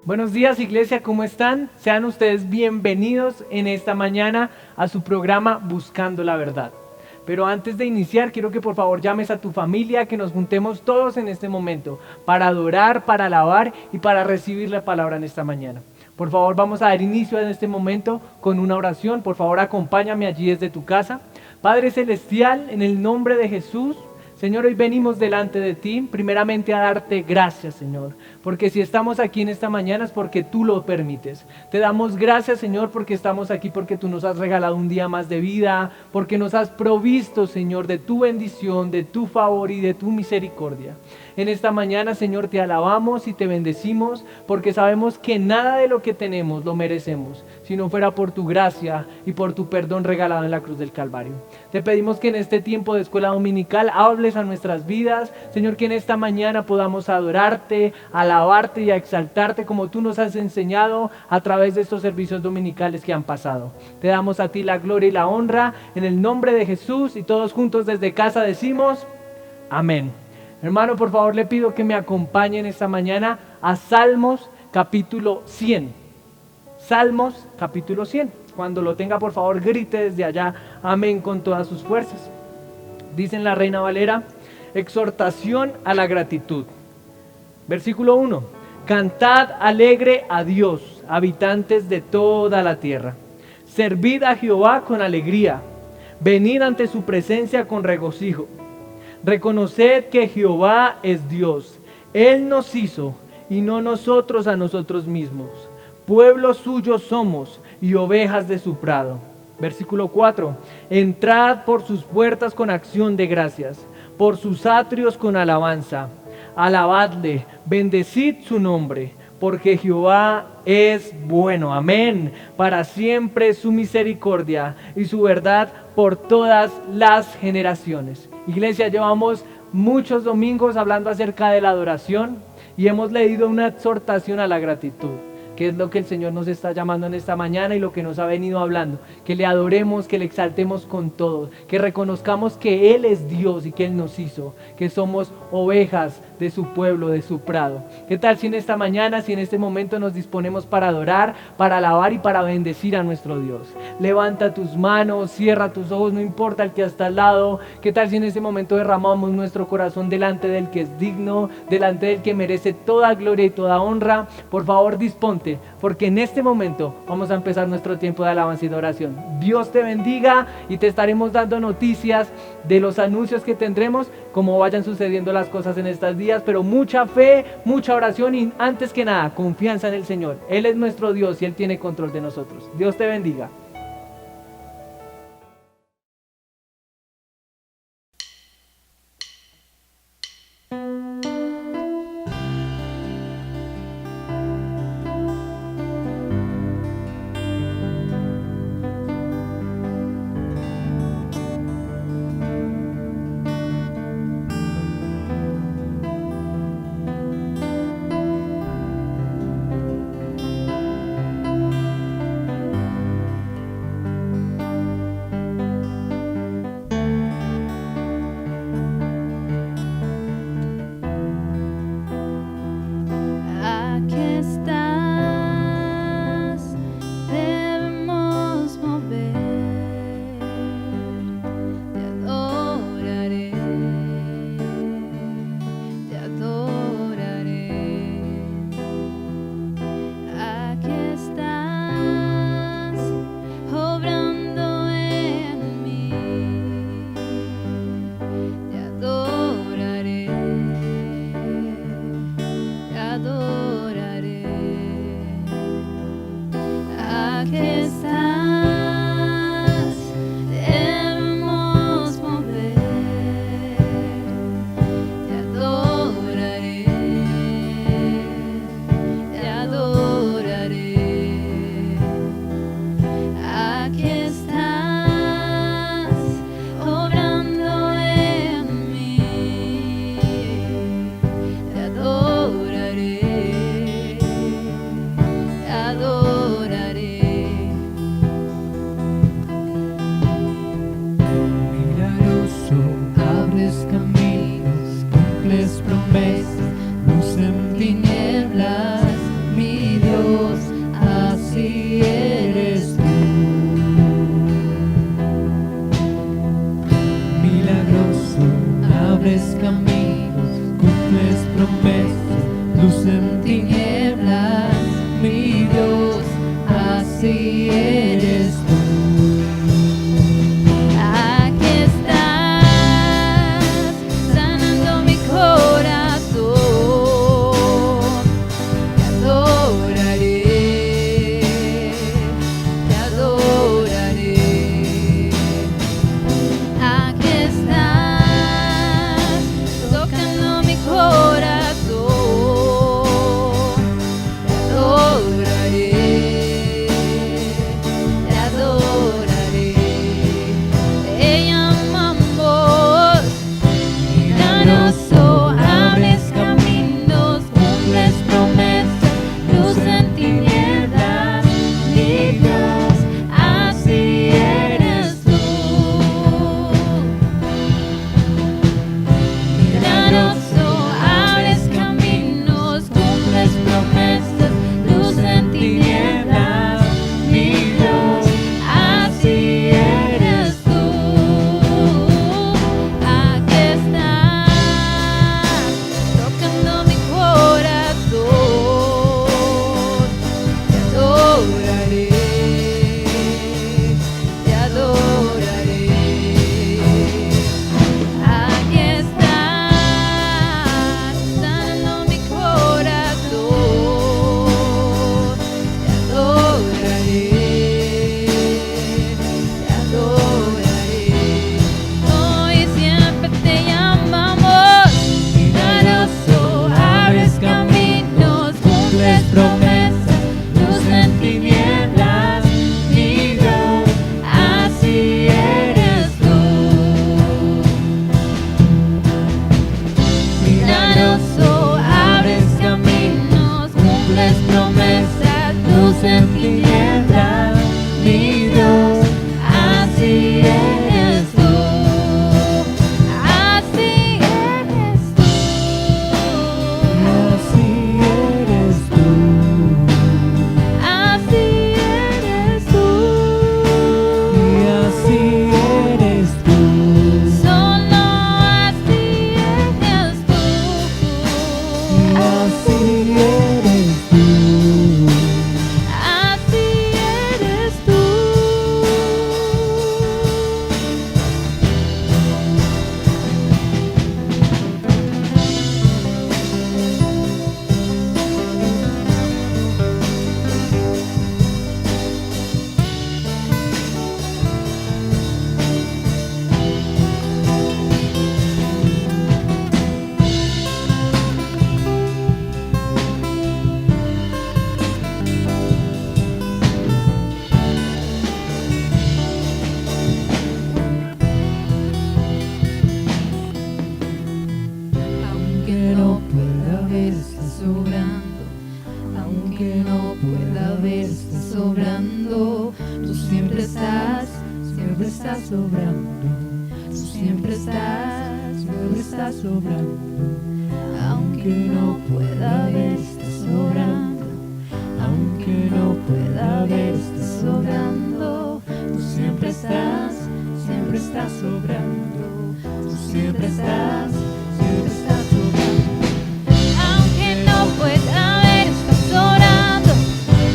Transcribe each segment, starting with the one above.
Buenos días, iglesia, ¿cómo están? Sean ustedes bienvenidos en esta mañana a su programa Buscando la Verdad. Pero antes de iniciar, quiero que por favor llames a tu familia, que nos juntemos todos en este momento para adorar, para alabar y para recibir la palabra en esta mañana. Por favor, vamos a dar inicio en este momento con una oración. Por favor, acompáñame allí desde tu casa. Padre Celestial, en el nombre de Jesús, Señor, hoy venimos delante de ti, primeramente a darte gracias, Señor, porque si estamos aquí en esta mañana es porque tú lo permites. Te damos gracias, Señor, porque estamos aquí, porque tú nos has regalado un día más de vida, porque nos has provisto, Señor, de tu bendición, de tu favor y de tu misericordia. En esta mañana, Señor, te alabamos y te bendecimos, porque sabemos que nada de lo que tenemos lo merecemos, si no fuera por tu gracia y por tu perdón regalado en la cruz del Calvario. Te pedimos que en este tiempo de escuela dominical hables a nuestras vidas, Señor, que en esta mañana podamos adorarte, alabarte y exaltarte como tú nos has enseñado a través de estos servicios dominicales que han pasado. Te damos a ti la gloria y la honra en el nombre de Jesús, y todos juntos desde casa decimos amén. Hermano, por favor le pido que me acompañen esta mañana a Salmos capítulo 100. Salmos capítulo 100. Cuando lo tenga, por favor, grite desde allá amén con todas sus fuerzas. Dice en la Reina Valera: exhortación a la gratitud. Versículo 1. Cantad alegre a Dios, habitantes de toda la tierra. Servid a Jehová con alegría. Venid ante su presencia con regocijo. Reconoced que Jehová es Dios. Él nos hizo y no nosotros a nosotros mismos. Pueblo suyo somos y ovejas de su prado. Versículo 4. Entrad por sus puertas con acción de gracias, por sus atrios con alabanza. Alabadle, bendecid su nombre, porque Jehová es bueno. Amén. Para siempre su misericordia y su verdad por todas las generaciones. Iglesia, llevamos muchos domingos hablando acerca de la adoración y hemos leído una exhortación a la gratitud, que es lo que el Señor nos está llamando en esta mañana y lo que nos ha venido hablando, que le adoremos, que le exaltemos con todo, que reconozcamos que Él es Dios y que Él nos hizo, que somos ovejas de su pueblo, de su prado. ¿Qué tal si en esta mañana, si en este momento nos disponemos para adorar, para alabar y para bendecir a nuestro Dios? Levanta tus manos, cierra tus ojos, no importa el que está al lado. ¿Qué tal si en este momento derramamos nuestro corazón delante del que es digno, delante del que merece toda gloria y toda honra? Por favor, disponte, porque en este momento vamos a empezar nuestro tiempo de alabanza y de oración. Dios te bendiga, y te estaremos dando noticias de los anuncios que tendremos, como vayan sucediendo las cosas en estos días, pero mucha fe, mucha oración y antes que nada, confianza en el Señor. Él es nuestro Dios y Él tiene control de nosotros. Dios te bendiga. así eres tú. Aquí estás, sanando mi corazón. Te adoraré, te adoraré. Aquí estás, tocando mi corazón. Te adoraré, te adoraré. Te llamamos milagroso, abres caminos, cumples promesas, luz en tinieblas, mi Dios, así eres tú. Milagroso, abres caminos, cumples promesas, luz en tinieblas, mi Dios, así eres tú. Aquí estás, tocando mi corazón. Te adoraré, te adoraré. Aquí estás, sanando mi corazón. Te adoraré, te adoraré. Hoy siempre te llamamos milagroso, abres caminos, cumples promesas, luz en tinieblas, mi Dios, así eres tú. Milagroso, abres caminos, cumples promesas, luz en tinieblas, mi Dios, así eres tú. Así eres tú. Así eres tú. Así eres tú. Y así eres tú. Solo así eres tú. Y así eres tú. Así eres tú. Aunque no pueda verse sobrando, aunque no pueda verse sobrando, tú siempre estás sobrando. Tú siempre estás sobrando. Aunque no pueda verse sobrando, aunque no pueda verse sobrando, tú siempre estás sobrando. Tú siempre estás sobrando. Aunque no pueda verse sobrando,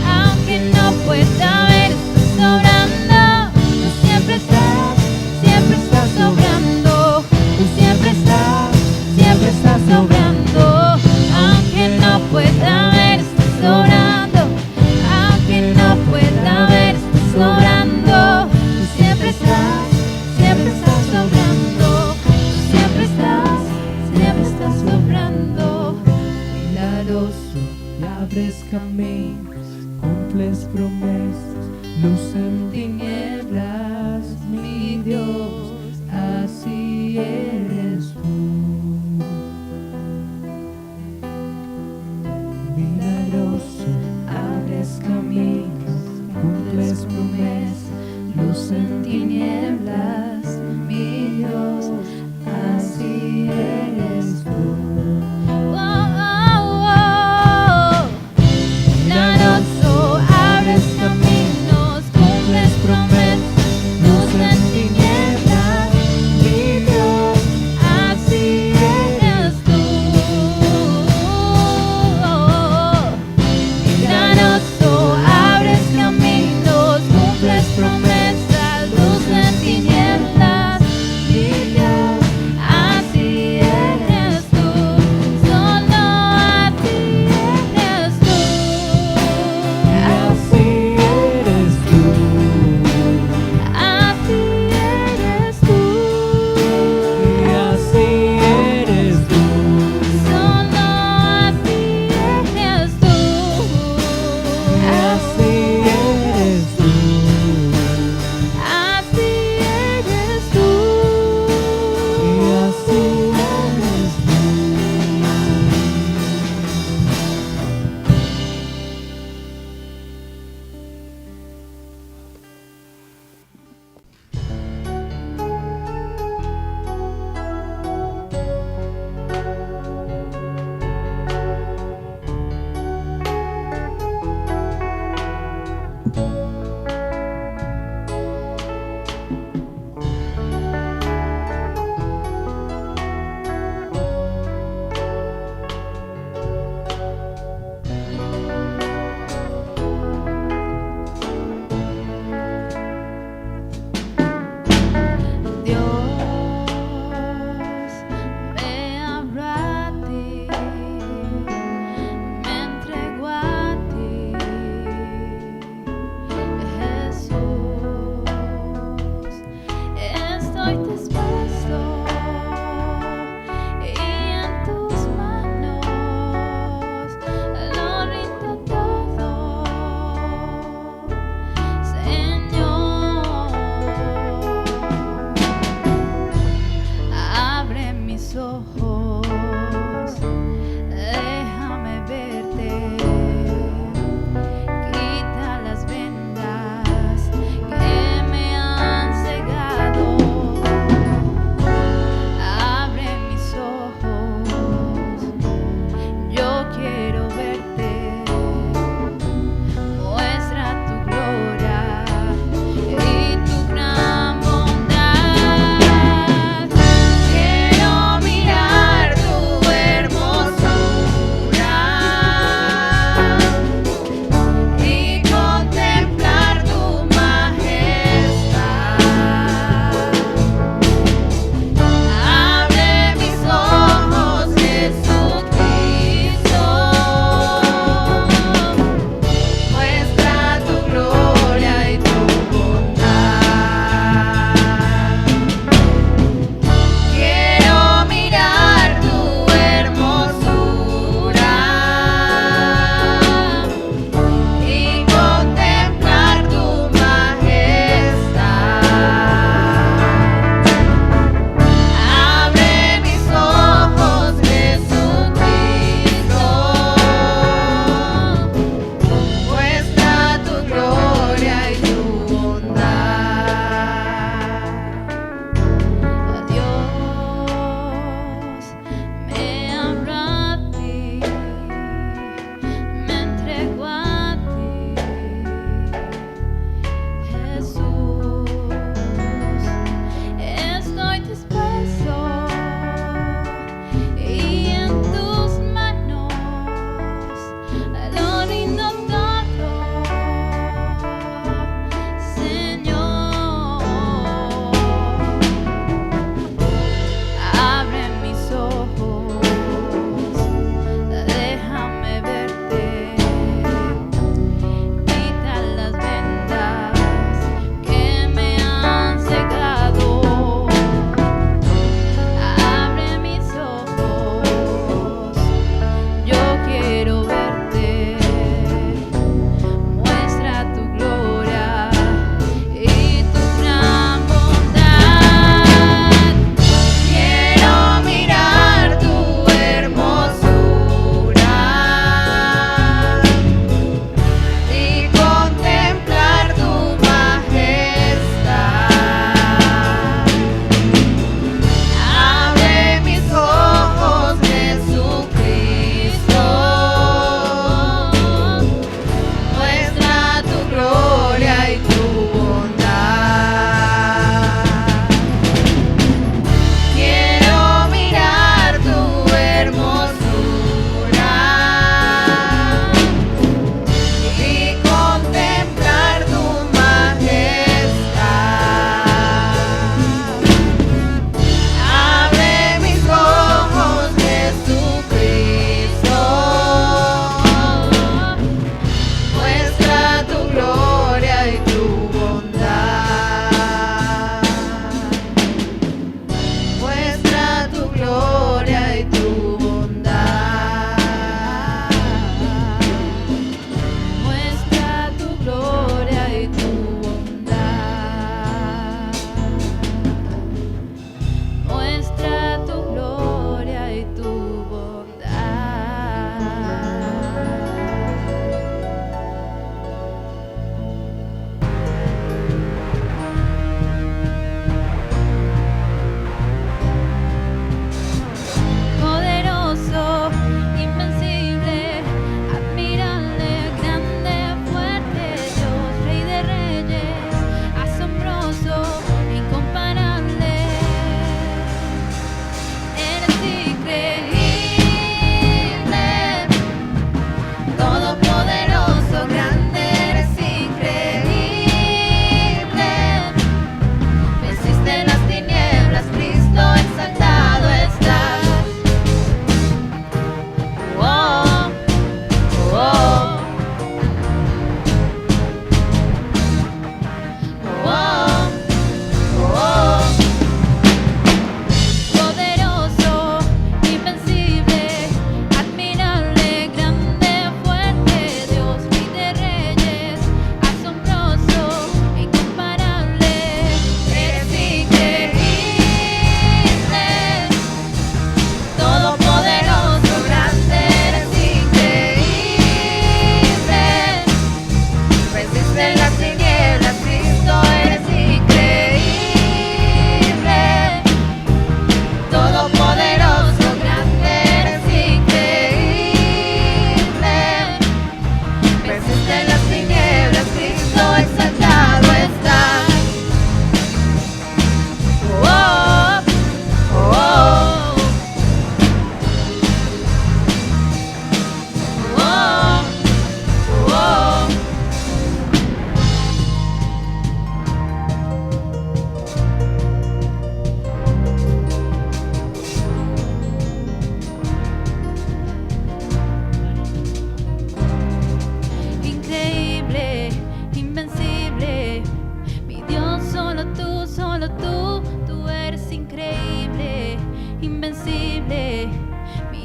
aunque no pueda verse sobrando, tú siempre estás sobrando. Tú siempre estás sobrando. Aunque no pueda verse sobrando, aunque no pueda verse sobrando, tú siempre estás sobrando. Tú siempre estás sobrando. Milagroso, y abres caminos, cumples promesas, luz en tinieblas, mi Dios, así eres tú. Milagroso, abres caminos, cumples promesas, luz en tinieblas, mi Dios, así eres tú. Oh, oh, oh. Milagroso, abres caminos, cumples promesas, luz en tinieblas, mi Dios, así eres tú. Milagroso, abres caminos,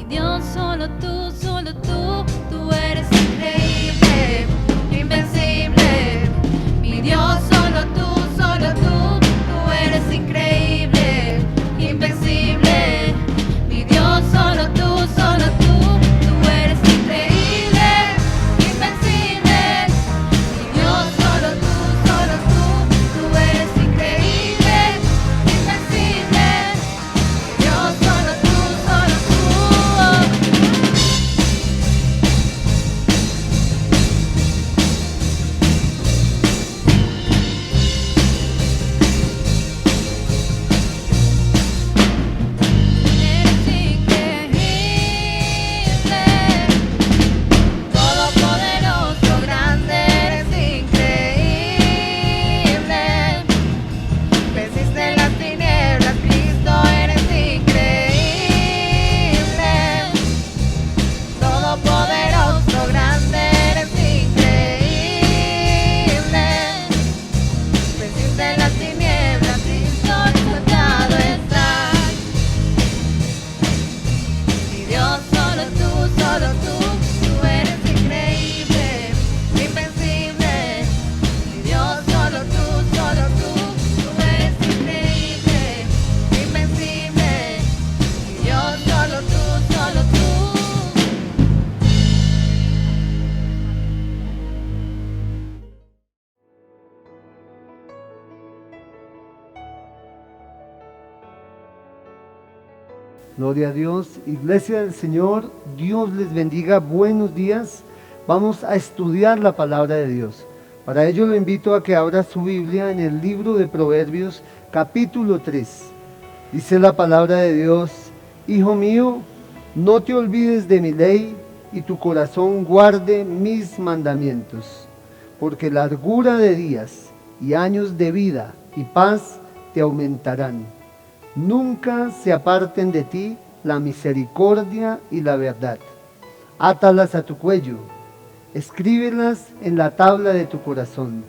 Dios, solo tú eres increíble, invencible. Mi Dios, solo tú eres increíble, invencible. Mi Dios, solo tú eres increíble, invencible. Mi Dios, solo tú eres increíble, invencible. Mi Dios, solo tú. Eres increíble, todopoderoso, grande, eres increíble. Venciste las tinieblas, Cristo, eres increíble. Todopoderoso, grande, eres increíble. Venciste las tinieblas, Cristo, exaltado estás. Mi Dios, solo tú eres increíble, invencible. Mi Dios, solo tú eres increíble, invencible. Mi Dios, solo tú. Gloria a Dios, Iglesia del Señor, Dios les bendiga, buenos días. Vamos a estudiar la palabra de Dios. Para ello lo invito a que abra su Biblia en el libro de Proverbios, capítulo 3. Dice la palabra de Dios: Hijo mío, no te olvides de mi ley y tu corazón guarde mis mandamientos, porque largura de días y años de vida y paz te aumentarán. Nunca se aparten de ti la misericordia y la verdad. Átalas a tu cuello, escríbelas en la tabla de tu corazón,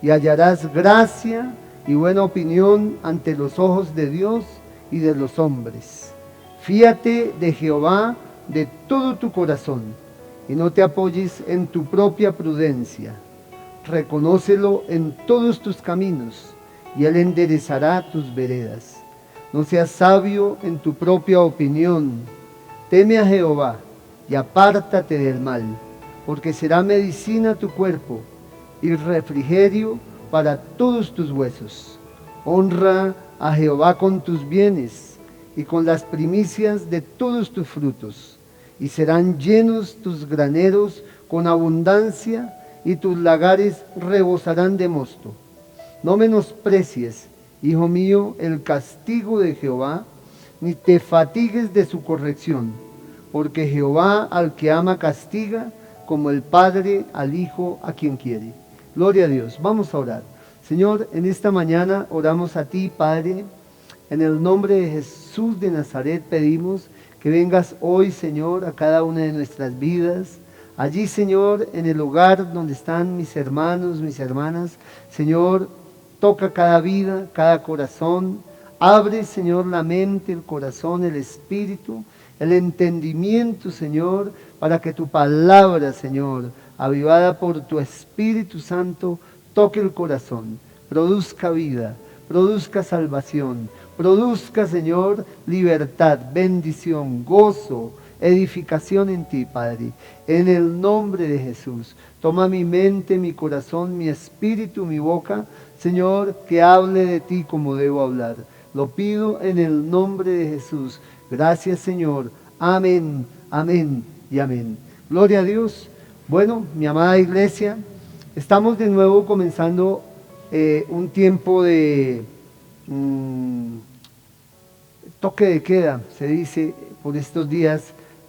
y hallarás gracia y buena opinión ante los ojos de Dios y de los hombres. Fíate de Jehová de todo tu corazón, y no te apoyes en tu propia prudencia. Reconócelo en todos tus caminos, y Él enderezará tus veredas. No seas sabio en tu propia opinión. Teme a Jehová y apártate del mal, porque será medicina tu cuerpo y refrigerio para todos tus huesos. Honra a Jehová con tus bienes y con las primicias de todos tus frutos, y serán llenos tus graneros con abundancia, y tus lagares rebosarán de mosto. No menosprecies, hijo mío, el castigo de Jehová, ni te fatigues de su corrección, porque Jehová al que ama castiga, como el Padre al Hijo a quien quiere. Gloria a Dios. Vamos a orar. Señor, en esta mañana oramos a ti, Padre. En el nombre de Jesús de Nazaret pedimos que vengas hoy, Señor, a cada una de nuestras vidas. Allí, Señor, en el hogar donde están mis hermanos, mis hermanas, Señor, toca cada vida, cada corazón. Abre, Señor, la mente, el corazón, el espíritu, el entendimiento, Señor, para que tu palabra, Señor, avivada por tu Espíritu Santo, toque el corazón, produzca vida, produzca salvación, produzca, Señor, libertad, bendición, gozo, edificación en ti, Padre. En el nombre de Jesús, toma mi mente, mi corazón, mi espíritu, mi boca, Señor, que hable de ti como debo hablar. Lo pido en el nombre de Jesús. Gracias, Señor. Amén, amén y amén. Gloria a Dios. Bueno, mi amada iglesia, estamos de nuevo comenzando un tiempo de toque de queda, se dice, por estos días,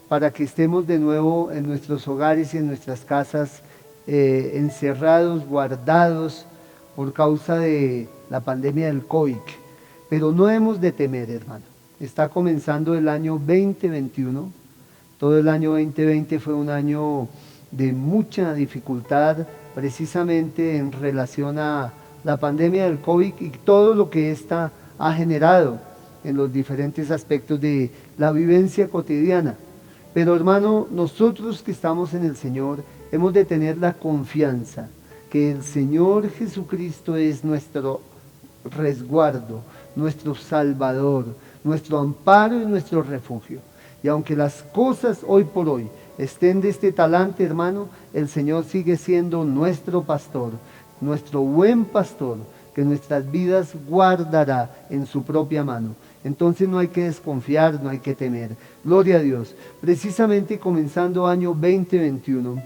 para que estemos de nuevo en nuestros hogares y en nuestras casas, encerrados, guardados, por causa de la pandemia del COVID. Pero no hemos de temer, hermano. Está comenzando el año 2021. Todo el año 2020 fue un año de mucha dificultad, precisamente en relación a la pandemia del COVID y todo lo que ésta ha generado en los diferentes aspectos de la vivencia cotidiana. Pero hermano, nosotros que estamos en el Señor, hemos de tener la confianza que el Señor Jesucristo es nuestro resguardo, nuestro Salvador, nuestro amparo y nuestro refugio. Y aunque las cosas hoy por hoy estén de este talante, hermano, el Señor sigue siendo nuestro pastor, nuestro buen pastor, que nuestras vidas guardará en su propia mano. Entonces no hay que desconfiar, no hay que temer. Gloria a Dios. Precisamente comenzando año 2021,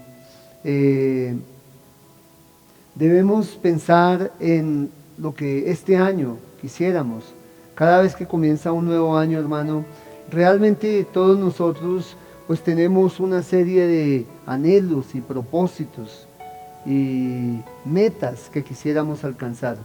debemos pensar en lo que este año quisiéramos. Cada vez que comienza un nuevo año, hermano, realmente todos nosotros pues tenemos una serie de anhelos y propósitos y metas que quisiéramos alcanzar.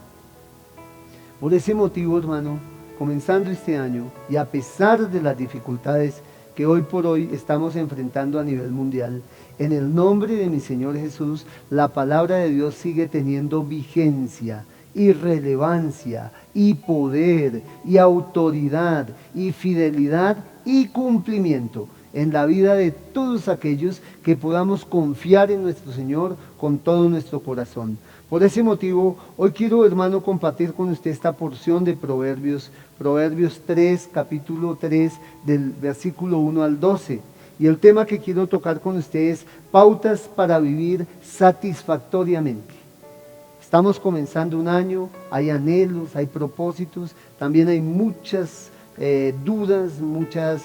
Por ese motivo, hermano, comenzando este año y a pesar de las dificultades que hoy por hoy estamos enfrentando a nivel mundial, en el nombre de mi Señor Jesús, la palabra de Dios sigue teniendo vigencia y relevancia y poder y autoridad y fidelidad y cumplimiento en la vida de todos aquellos que podamos confiar en nuestro Señor con todo nuestro corazón. Por ese motivo, hoy quiero, hermano, compartir con usted esta porción de Proverbios 3, capítulo 3, del versículo 1 al 12. Y el tema que quiero tocar con usted es pautas para vivir satisfactoriamente. Estamos comenzando un año, hay anhelos, hay propósitos, también hay muchas dudas, muchas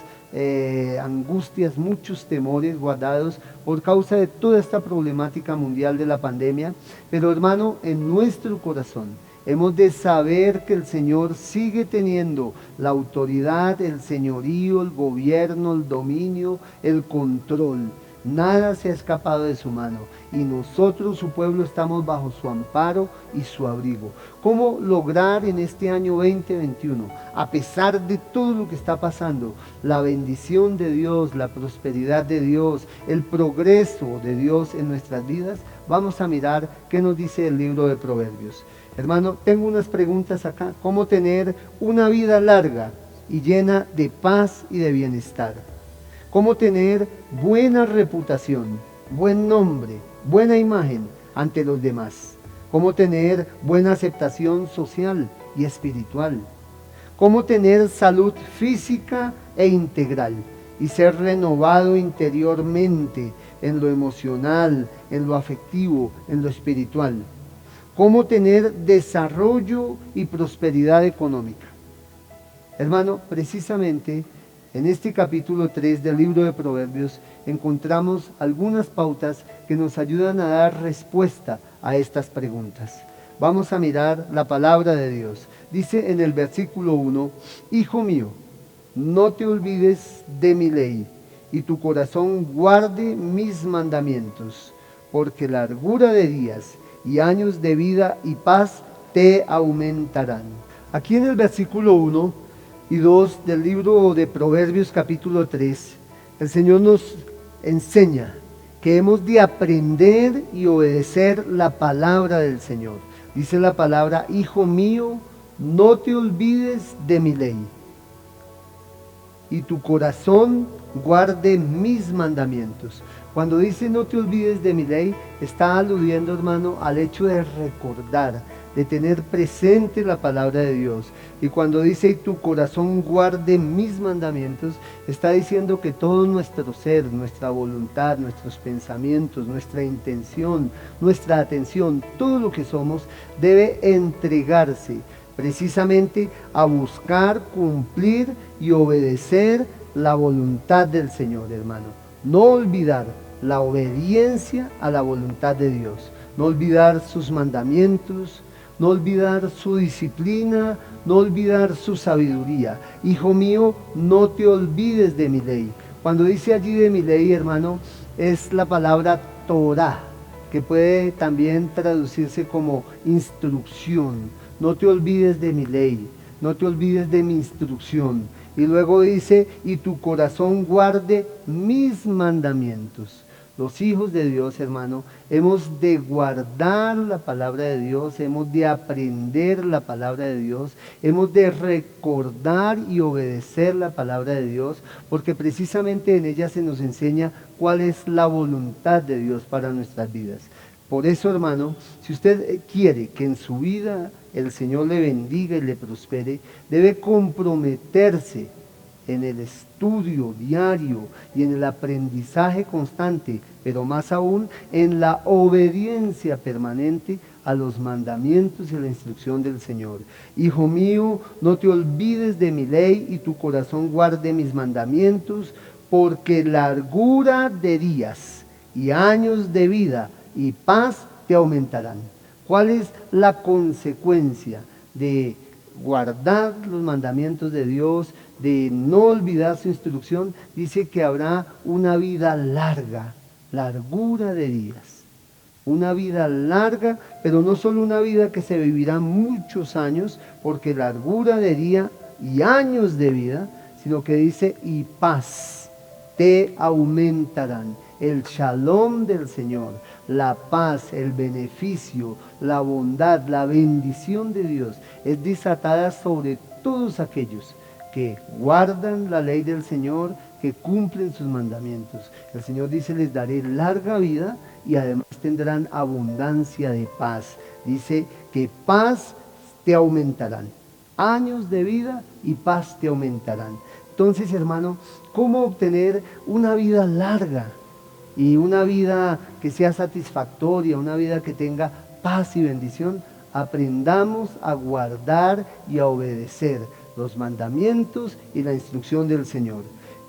angustias, muchos temores guardados por causa de toda esta problemática mundial de la pandemia. Pero hermano, en nuestro corazón hemos de saber que el Señor sigue teniendo la autoridad, el señorío, el gobierno, el dominio, el control. Nada se ha escapado de su mano y nosotros, su pueblo, estamos bajo su amparo y su abrigo. ¿Cómo lograr en este año 2021, a pesar de todo lo que está pasando, la bendición de Dios, la prosperidad de Dios, el progreso de Dios en nuestras vidas? Vamos a mirar qué nos dice el libro de Proverbios. Hermano, tengo unas preguntas acá. ¿Cómo tener una vida larga y llena de paz y de bienestar? ¿Cómo tener buena reputación, buen nombre, buena imagen ante los demás? ¿Cómo tener buena aceptación social y espiritual? ¿Cómo tener salud física e integral y ser renovado interiormente en lo emocional, en lo afectivo, en lo espiritual? ¿Cómo tener desarrollo y prosperidad económica? Hermano, precisamente en este capítulo 3 del libro de Proverbios encontramos algunas pautas que nos ayudan a dar respuesta a estas preguntas. Vamos a mirar la palabra de Dios. Dice en el versículo 1, Hijo mío, no te olvides de mi ley, y tu corazón guarde mis mandamientos, porque largura de días y años de vida y paz te aumentarán. Aquí en el versículo 1 y 2 del libro de Proverbios capítulo 3, el Señor nos enseña que hemos de aprender y obedecer la palabra del Señor. Dice la palabra, Hijo mío, no te olvides de mi ley, y tu corazón guarde mis mandamientos. Cuando dice no te olvides de mi ley, está aludiendo, hermano, al hecho de recordar, de tener presente la palabra de Dios. Y cuando dice y tu corazón guarde mis mandamientos, está diciendo que todo nuestro ser, nuestra voluntad, nuestros pensamientos, nuestra intención, nuestra atención, todo lo que somos debe entregarse precisamente a buscar, cumplir y obedecer la voluntad del Señor, hermano. No olvidar la obediencia a la voluntad de Dios, no olvidar sus mandamientos, no olvidar su disciplina, no olvidar su sabiduría. Hijo mío, no te olvides de mi ley. Cuando dice allí de mi ley, hermano, es la palabra Torah, que puede también traducirse como instrucción. No te olvides de mi ley, no te olvides de mi instrucción. Y luego dice, y tu corazón guarde mis mandamientos. Los hijos de Dios, hermano, hemos de guardar la palabra de Dios, hemos de aprender la palabra de Dios, hemos de recordar y obedecer la palabra de Dios, porque precisamente en ella se nos enseña cuál es la voluntad de Dios para nuestras vidas. Por eso, hermano, si usted quiere que en su vida el Señor le bendiga y le prospere, debe comprometerse en el estudio diario y en el aprendizaje constante, pero más aún en la obediencia permanente a los mandamientos y la instrucción del Señor. Hijo mío, no te olvides de mi ley y tu corazón guarde mis mandamientos, porque largura de días y años de vida y paz te aumentarán. ¿Cuál es la consecuencia de guardar los mandamientos de Dios, de no olvidar su instrucción? Dice que habrá una vida larga, largura de días. Una vida larga, pero no solo una vida que se vivirá muchos años, porque largura de día y años de vida, sino que dice y paz te aumentarán. El shalom del Señor, la paz, el beneficio, la bondad, la bendición de Dios es desatada sobre todos aquellos que guardan la ley del Señor, que cumplen sus mandamientos. El Señor dice, les daré larga vida y además tendrán abundancia de paz. Dice que paz te aumentarán. Años de vida y paz te aumentarán. Entonces, hermano, ¿cómo obtener una vida larga? Y una vida que sea satisfactoria, una vida que tenga paz y bendición. Aprendamos a guardar y a obedecer los mandamientos y la instrucción del Señor.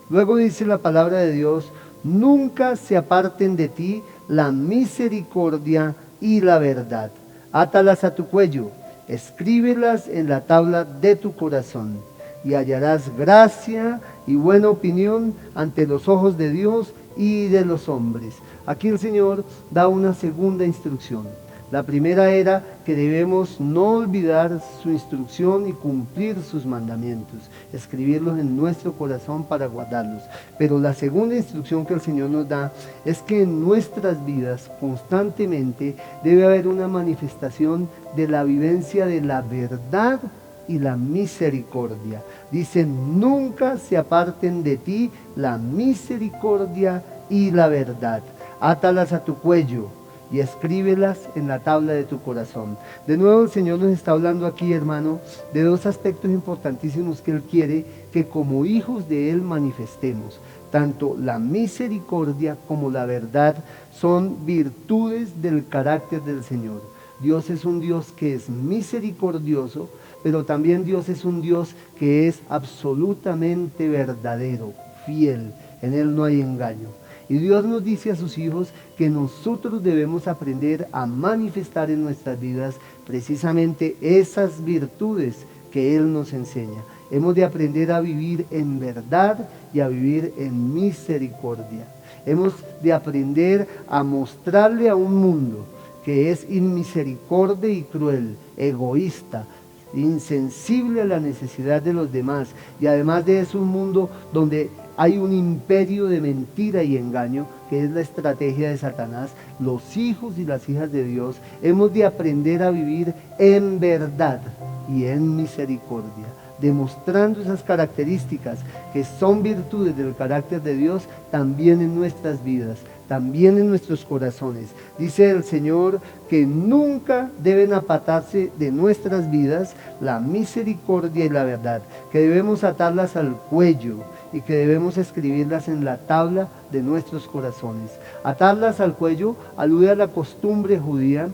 Luego dice la palabra de Dios, nunca se aparten de ti la misericordia y la verdad. Átalas a tu cuello, escríbelas en la tabla de tu corazón, y hallarás gracia y buena opinión ante los ojos de Dios y de los hombres. Aquí el Señor da una segunda instrucción. La primera era que debemos no olvidar su instrucción y cumplir sus mandamientos, escribirlos en nuestro corazón para guardarlos. Pero la segunda instrucción que el Señor nos da es que en nuestras vidas constantemente debe haber una manifestación de la vivencia de la verdad y la misericordia. Dicen, nunca se aparten de ti la misericordia y la verdad. Átalas a tu cuello y escríbelas en la tabla de tu corazón. De nuevo el Señor nos está hablando aquí, hermano, de dos aspectos importantísimos que Él quiere que como hijos de Él manifestemos. Tanto la misericordia como la verdad son virtudes del carácter del Señor. Dios es un Dios que es misericordioso, pero también Dios es un Dios que es absolutamente verdadero, fiel. En Él no hay engaño. Y Dios nos dice a sus hijos que nosotros debemos aprender a manifestar en nuestras vidas precisamente esas virtudes que Él nos enseña. Hemos de aprender a vivir en verdad y a vivir en misericordia. Hemos de aprender a mostrarle a un mundo que es inmisericordia y cruel, egoísta, insensible a la necesidad de los demás, y además de eso un mundo donde hay un imperio de mentira y engaño, que es la estrategia de Satanás. Los hijos y las hijas de Dios hemos de aprender a vivir en verdad y en misericordia, demostrando esas características que son virtudes del carácter de Dios también en nuestras vidas, también en nuestros corazones. Dice el Señor que nunca deben apartarse de nuestras vidas la misericordia y la verdad, que debemos atarlas al cuello y que debemos escribirlas en la tabla de nuestros corazones. Atarlas al cuello alude a la costumbre judía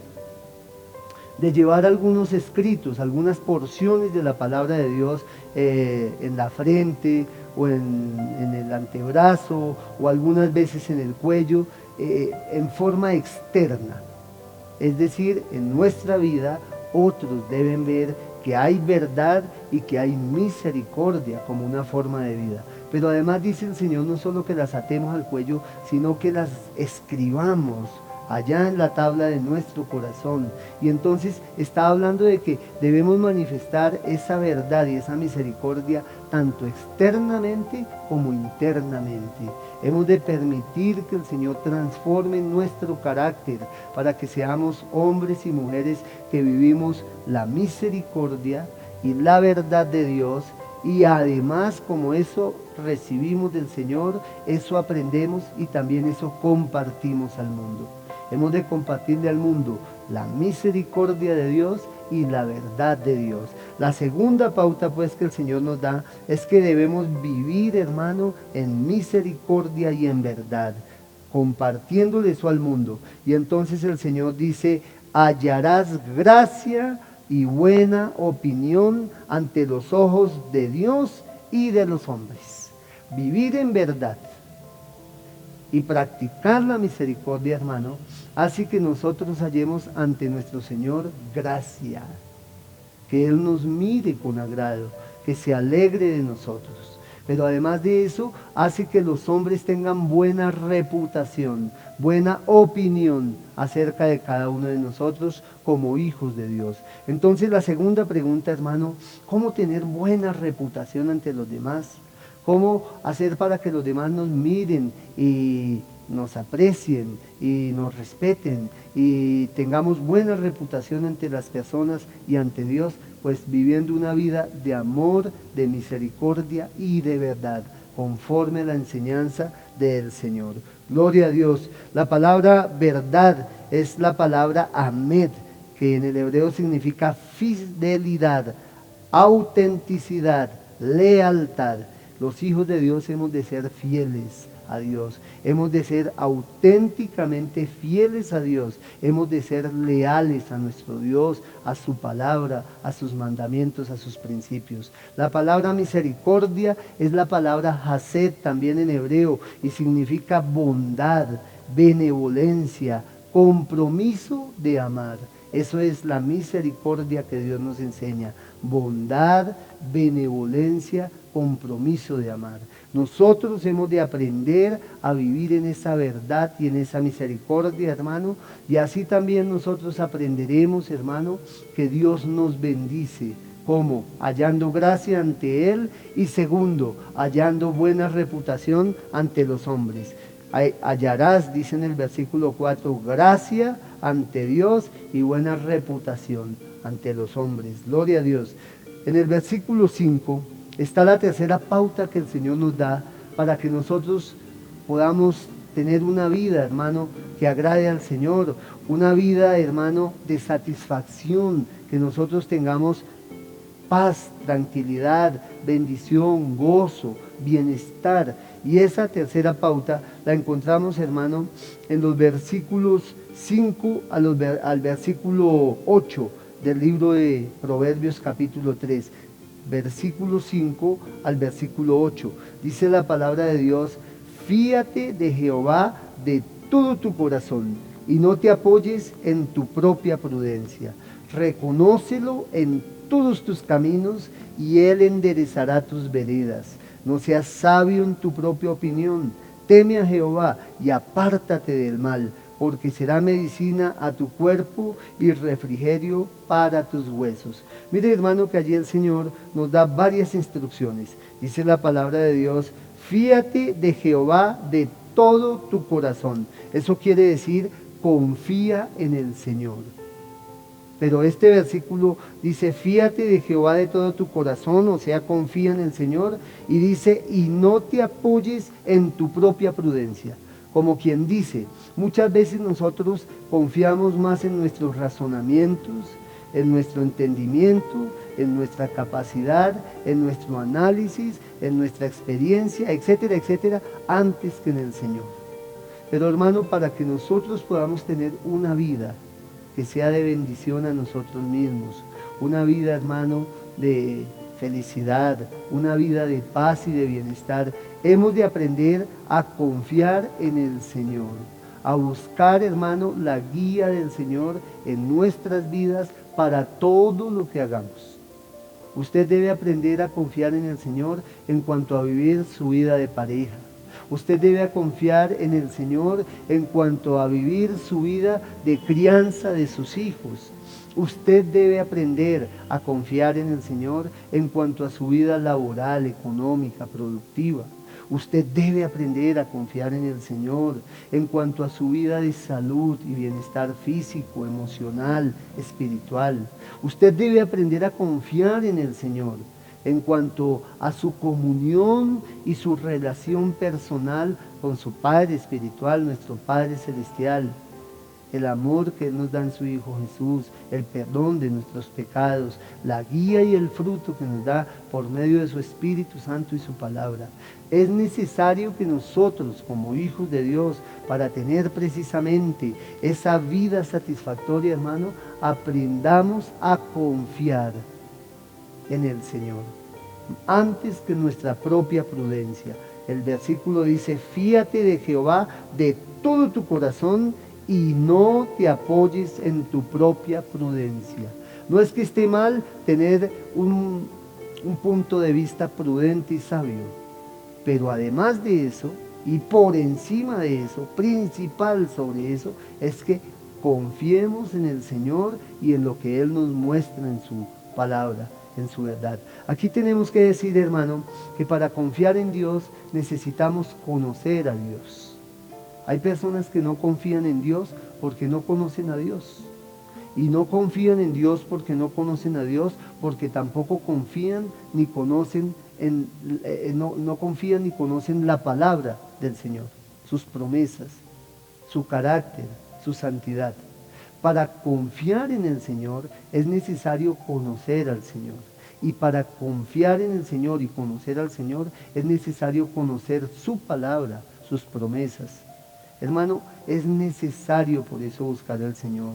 de llevar algunos escritos, algunas porciones de la palabra de Dios en la frente o en el antebrazo o algunas veces en el cuello, en forma externa. Es decir, en nuestra vida otros deben ver que hay verdad y que hay misericordia como una forma de vida. Pero además dice el Señor no solo que las atemos al cuello, sino que las escribamos allá en la tabla de nuestro corazón. Y entonces está hablando de que debemos manifestar esa verdad y esa misericordia tanto externamente como internamente. Hemos de permitir que el Señor transforme nuestro carácter para que seamos hombres y mujeres que vivimos la misericordia y la verdad de Dios. Y además, como eso recibimos del Señor, eso aprendemos y también eso compartimos al mundo. Hemos de compartirle al mundo la misericordia de Dios y la verdad de Dios. La segunda pauta pues que el Señor nos da es que debemos vivir, hermano, en misericordia y en verdad, compartiéndole eso al mundo. Y entonces el Señor dice: hallarás gracia y buena opinión ante los ojos de Dios y de los hombres. Vivir en verdad y practicar la misericordia, hermano, hace que nosotros hallemos ante nuestro Señor gracia, que Él nos mire con agrado, que se alegre de nosotros. Pero además de eso, hace que los hombres tengan buena reputación, buena opinión acerca de cada uno de nosotros como hijos de Dios. Entonces la segunda pregunta, hermano: ¿cómo tener buena reputación ante los demás? ¿Cómo hacer para que los demás nos miren y nos aprecien y nos respeten y tengamos buena reputación ante las personas y ante Dios? Pues viviendo una vida de amor, de misericordia y de verdad, conforme a la enseñanza del Señor. Gloria a Dios. La palabra verdad es la palabra amed, que en el hebreo significa fidelidad, autenticidad, lealtad. Los hijos de Dios hemos de ser fieles a Dios, hemos de ser auténticamente fieles a Dios, hemos de ser leales a nuestro Dios, a su palabra, a sus mandamientos, a sus principios. La palabra misericordia es la palabra hased también en hebreo y significa bondad, benevolencia, compromiso de amar. Eso es la misericordia que Dios nos enseña: bondad, benevolencia, compromiso de amar. Nosotros hemos de aprender a vivir en esa verdad y en esa misericordia, hermano, y así también nosotros aprenderemos, hermano, que Dios nos bendice. ¿Cómo? Hallando gracia ante Él, y segundo, hallando buena reputación ante los hombres. Hallarás, dice en el versículo 4, gracia ante Dios y buena reputación ante los hombres. Gloria a Dios. En el versículo 5 está la tercera pauta que el Señor nos da para que nosotros podamos tener una vida, hermano, que agrade al Señor, una vida, hermano, de satisfacción, que nosotros tengamos paz, tranquilidad, bendición, gozo, bienestar. Y esa tercera pauta la encontramos, hermano, en los versículos 5 al versículo 8 del libro de Proverbios capítulo 3. Versículo 5 al versículo 8. Dice la palabra de Dios: fíate de Jehová de todo tu corazón y no te apoyes en tu propia prudencia. Reconócelo en todos tus caminos y Él enderezará tus veredas. No seas sabio en tu propia opinión. Teme a Jehová y apártate del mal, porque será medicina a tu cuerpo y refrigerio para tus huesos. Mire, hermano, que allí el Señor nos da varias instrucciones. Dice la palabra de Dios: fíate de Jehová de todo tu corazón. Eso quiere decir, confía en el Señor. Pero este versículo dice: fíate de Jehová de todo tu corazón, o sea, confía en el Señor. Y dice: y no te apoyes en tu propia prudencia. Como quien dice, muchas veces nosotros confiamos más en nuestros razonamientos, en nuestro entendimiento, en nuestra capacidad, en nuestro análisis, en nuestra experiencia, etcétera, etcétera, antes que en el Señor. Pero, hermano, para que nosotros podamos tener una vida que sea de bendición a nosotros mismos, una vida, hermano, de felicidad, una vida de paz y de bienestar, hemos de aprender a confiar en el Señor, a buscar, hermano, la guía del Señor en nuestras vidas para todo lo que hagamos. Usted debe aprender a confiar en el Señor en cuanto a vivir su vida de pareja. Usted debe confiar en el Señor en cuanto a vivir su vida de crianza de sus hijos. Usted debe aprender a confiar en el Señor en cuanto a su vida laboral, económica, productiva. Usted debe aprender a confiar en el Señor en cuanto a su vida de salud y bienestar físico, emocional, espiritual. Usted debe aprender a confiar en el Señor en cuanto a su comunión y su relación personal con su Padre espiritual, nuestro Padre celestial. El amor que Él nos da en su Hijo Jesús, el perdón de nuestros pecados, la guía y el fruto que nos da por medio de su Espíritu Santo y su palabra. Es necesario que nosotros, como hijos de Dios, para tener precisamente esa vida satisfactoria, hermano, aprendamos a confiar en el Señor, antes que nuestra propia prudencia. El versículo dice: fíate de Jehová de todo tu corazón y no te apoyes en tu propia prudencia. No es que esté mal tener un punto de vista prudente y sabio, pero además de eso, y por encima de eso, principal sobre eso, es que confiemos en el Señor y en lo que Él nos muestra en su palabra, en su verdad. Aquí tenemos que decir, hermano, que para confiar en Dios necesitamos conocer a Dios. Hay personas que no confían en Dios porque no conocen a Dios. Y no confían en Dios porque no conocen a Dios, porque tampoco confían ni conocen no confían ni conocen la palabra del Señor, sus promesas, su carácter, su santidad. Para confiar en el Señor es necesario conocer al Señor. Y para confiar en el Señor y conocer al Señor es necesario conocer su palabra, sus promesas. Hermano, es necesario por eso buscar al Señor.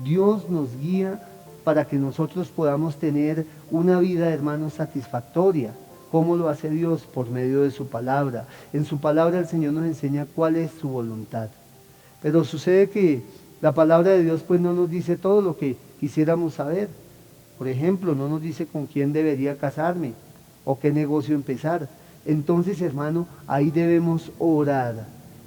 Dios nos guía para que nosotros podamos tener una vida, hermano, satisfactoria. ¿Cómo lo hace Dios? Por medio de su palabra. En su palabra el Señor nos enseña cuál es su voluntad. Pero sucede que la palabra de Dios pues no nos dice todo lo que quisiéramos saber. Por ejemplo, no nos dice con quién debería casarme o qué negocio empezar. Entonces, hermano, ahí debemos orar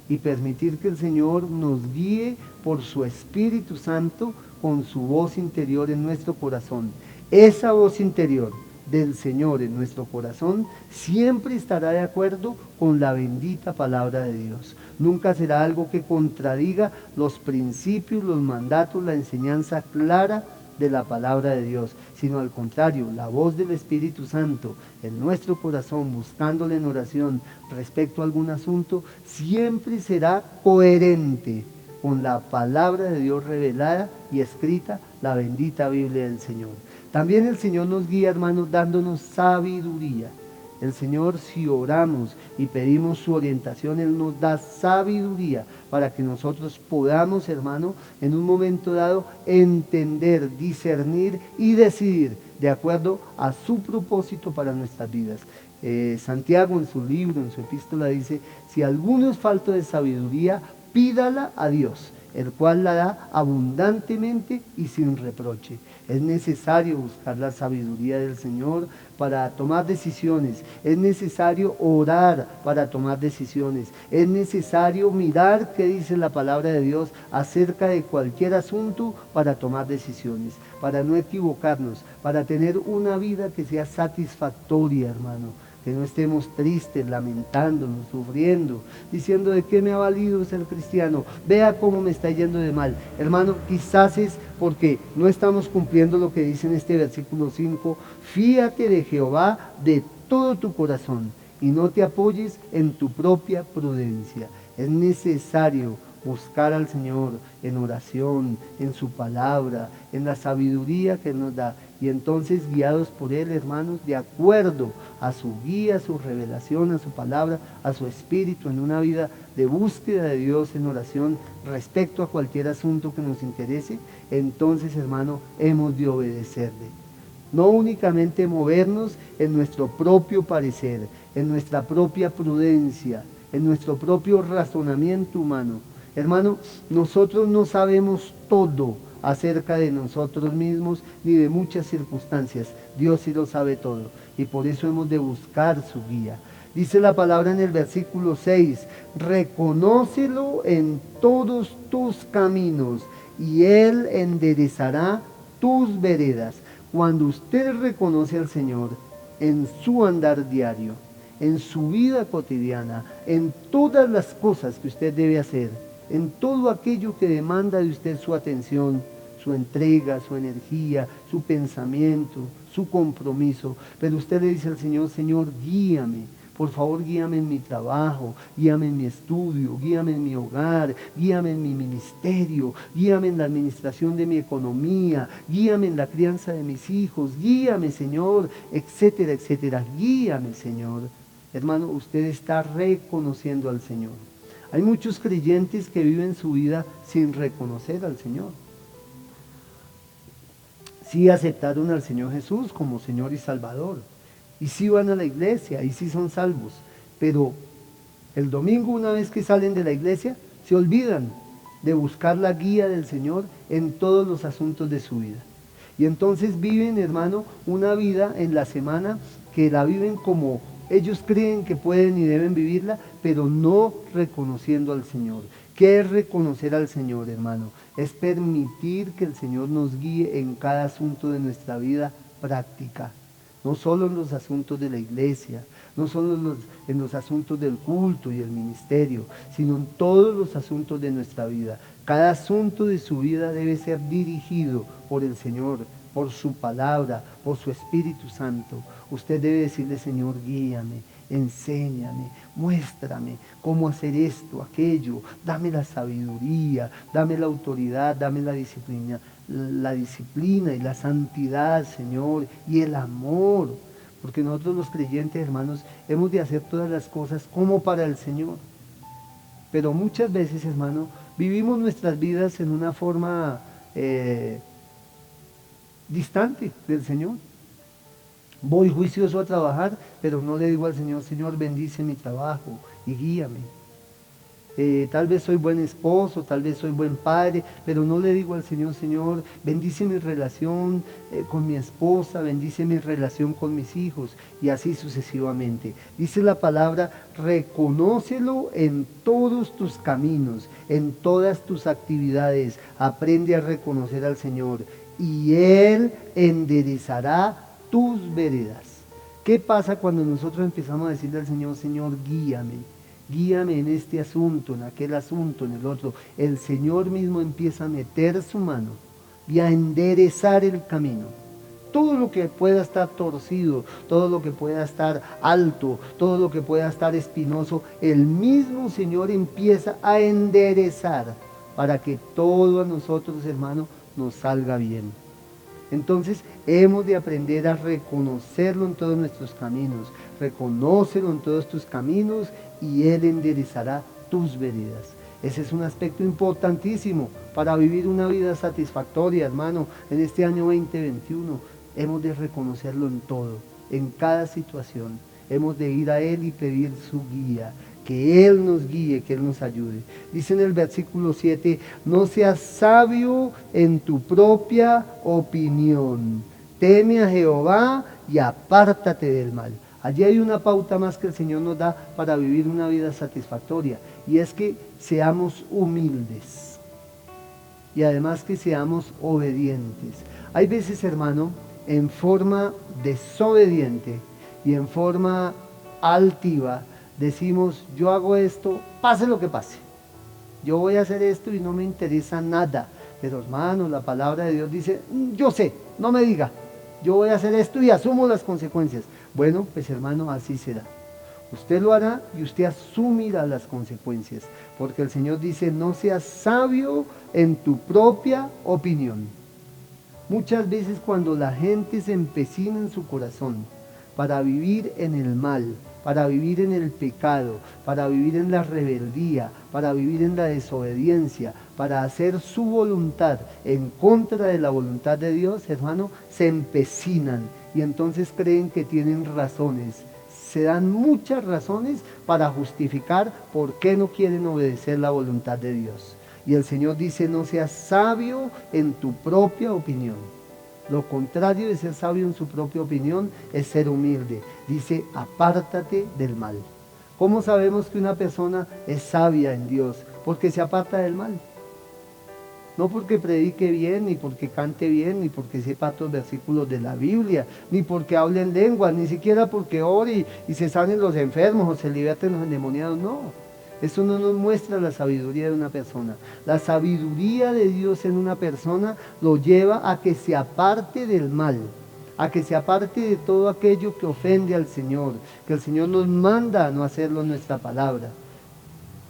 y permitir que el Señor nos guíe por su Espíritu Santo con su voz interior en nuestro corazón. Esa voz interior del Señor en nuestro corazón siempre estará de acuerdo con la bendita palabra de Dios. Nunca será algo que contradiga los principios, los mandatos, la enseñanza clara de la palabra de Dios, sino al contrario, la voz del Espíritu Santo en nuestro corazón, buscándole en oración respecto a algún asunto, siempre será coherente con la palabra de Dios revelada y escrita, la bendita Biblia del Señor. También el Señor nos guía, hermanos, dándonos sabiduría. El Señor, si oramos y pedimos su orientación, Él nos da sabiduría para que nosotros podamos, hermano, en un momento dado, entender, discernir y decidir de acuerdo a su propósito para nuestras vidas. Santiago en su libro, en su epístola dice: si alguno es falto de sabiduría, pídala a Dios, el cual la da abundantemente y sin reproche. Es necesario buscar la sabiduría del Señor para tomar decisiones. Es necesario orar para tomar decisiones. Es necesario mirar qué dice la palabra de Dios acerca de cualquier asunto para tomar decisiones, para no equivocarnos, para tener una vida que sea satisfactoria, hermano. Que no estemos tristes, lamentándonos, sufriendo, diciendo: ¿de qué me ha valido ser cristiano? Vea cómo me está yendo de mal. Hermano, quizás es porque no estamos cumpliendo lo que dice en este versículo 5. Fíate de Jehová de todo tu corazón y no te apoyes en tu propia prudencia. Es necesario buscar al Señor en oración, en su palabra, en la sabiduría que Él nos da. Y entonces, guiados por Él, hermanos, de acuerdo a su guía, a su revelación, a su palabra, a su espíritu, en una vida de búsqueda de Dios en oración respecto a cualquier asunto que nos interese, entonces, hermano, hemos de obedecerle. No únicamente movernos en nuestro propio parecer, en nuestra propia prudencia, en nuestro propio razonamiento humano. Hermano, nosotros no sabemos todo acerca de nosotros mismos ni de muchas circunstancias. Dios sí lo sabe todo y por eso hemos de buscar su guía. Dice la palabra en el versículo 6: reconócelo en todos tus caminos y Él enderezará tus veredas. Cuando usted reconoce al Señor en su andar diario, en su vida cotidiana, en todas las cosas que usted debe hacer, en todo aquello que demanda de usted su atención, su entrega, su energía, su pensamiento, su compromiso. Pero usted le dice al Señor, Señor, guíame. Por favor, guíame en mi trabajo, guíame en mi estudio, guíame en mi hogar, guíame en mi ministerio, guíame en la administración de mi economía, guíame en la crianza de mis hijos, guíame, Señor, etcétera, etcétera. Guíame, Señor. Hermano, usted está reconociendo al Señor. Hay muchos creyentes que viven su vida sin reconocer al Señor. Sí aceptaron al Señor Jesús como Señor y Salvador. Y sí van a la iglesia, y sí son salvos. Pero el domingo, una vez que salen de la iglesia, se olvidan de buscar la guía del Señor en todos los asuntos de su vida. Y entonces viven, hermano, una vida en la semana que la viven como ellos creen que pueden y deben vivirla, pero no reconociendo al Señor. ¿Qué es reconocer al Señor, hermano? Es permitir que el Señor nos guíe en cada asunto de nuestra vida práctica. No solo en los asuntos de la iglesia, no solo en los asuntos del culto y el ministerio, sino en todos los asuntos de nuestra vida. Cada asunto de su vida debe ser dirigido por el Señor, por su palabra, por su Espíritu Santo. Usted debe decirle, Señor, guíame, enséñame, muéstrame cómo hacer esto, aquello, dame la sabiduría, dame la autoridad, dame la disciplina y la santidad, Señor, y el amor. Porque nosotros los creyentes, hermanos, hemos de hacer todas las cosas como para el Señor. Pero muchas veces, hermano, vivimos nuestras vidas en una forma distante del Señor. Voy juicioso a trabajar, pero no le digo al Señor, Señor, bendice mi trabajo y guíame. Tal vez soy buen esposo, tal vez soy buen padre, pero no le digo al Señor, Señor, bendice mi relación con mi esposa, bendice mi relación con mis hijos, y así sucesivamente. Dice la palabra, reconócelo en todos tus caminos, en todas tus actividades. Aprende a reconocer al Señor y Él enderezará tus veredas. ¿Qué pasa cuando nosotros empezamos a decirle al Señor, Señor, guíame? Guíame en este asunto, en aquel asunto, en el otro. El Señor mismo empieza a meter su mano y a enderezar el camino. Todo lo que pueda estar torcido, todo lo que pueda estar alto, todo lo que pueda estar espinoso, el mismo Señor empieza a enderezar para que todo a nosotros, hermano, nos salga bien. Entonces hemos de aprender a reconocerlo en todos nuestros caminos. Reconócelo en todos tus caminos y Él enderezará tus veredas. Ese es un aspecto importantísimo para vivir una vida satisfactoria, hermano, en este año 2021. Hemos de reconocerlo en todo, en cada situación. Hemos de ir a Él y pedir su guía, que Él nos guíe, que Él nos ayude. Dice en el versículo 7, no seas sabio en tu propia opinión. Teme a Jehová y apártate del mal. Allí hay una pauta más que el Señor nos da para vivir una vida satisfactoria, y es que seamos humildes y además que seamos obedientes. Hay veces, hermano, en forma desobediente y en forma altiva, decimos, yo hago esto, pase lo que pase. Yo voy a hacer esto y no me interesa nada. Pero hermano, la palabra de Dios dice, yo sé, no me diga. Yo voy a hacer esto y asumo las consecuencias. Bueno, pues hermano, así será. Usted lo hará y usted asumirá las consecuencias. Porque el Señor dice, no seas sabio en tu propia opinión. Muchas veces cuando la gente se empecina en su corazón para vivir en el mal, para vivir en el pecado, para vivir en la rebeldía, para vivir en la desobediencia, para hacer su voluntad en contra de la voluntad de Dios, hermano, se empecinan y entonces creen que tienen razones. Se dan muchas razones para justificar por qué no quieren obedecer la voluntad de Dios. Y el Señor dice, no seas sabio en tu propia opinión. Lo contrario de ser sabio en su propia opinión es ser humilde. Dice, apártate del mal. ¿Cómo sabemos que una persona es sabia en Dios? Porque se aparta del mal. no porque predique bien, ni porque cante bien, ni porque sepa todos los versículos de la Biblia, ni porque hable en lenguas, ni siquiera porque ore y se sanen los enfermos o se liberten los endemoniados, no. Eso no nos muestra la sabiduría de una persona. La sabiduría de Dios en una persona lo lleva a que se aparte del mal, a que se aparte de todo aquello que ofende al Señor, que el Señor nos manda a no hacerlo en nuestra palabra.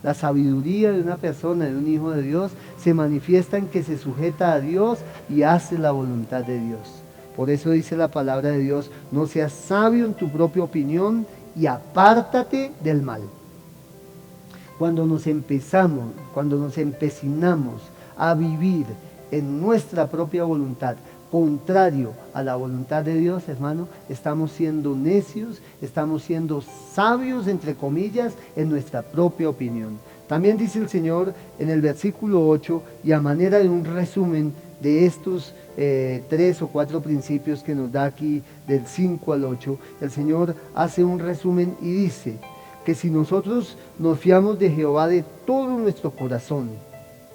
La sabiduría de una persona, de un hijo de Dios, se manifiesta en que se sujeta a Dios y hace la voluntad de Dios. Por eso dice la palabra de Dios, no seas sabio en tu propia opinión y apártate del mal. Cuando nos empecinamos a vivir en nuestra propia voluntad, contrario a la voluntad de Dios, hermano, estamos siendo necios, estamos siendo sabios, entre comillas, en nuestra propia opinión. También dice el Señor en el versículo 8, y a manera de un resumen de estos 3 o 4 principios que nos da aquí del 5 al 8, el Señor hace un resumen y dice que si nosotros nos fiamos de Jehová de todo nuestro corazón,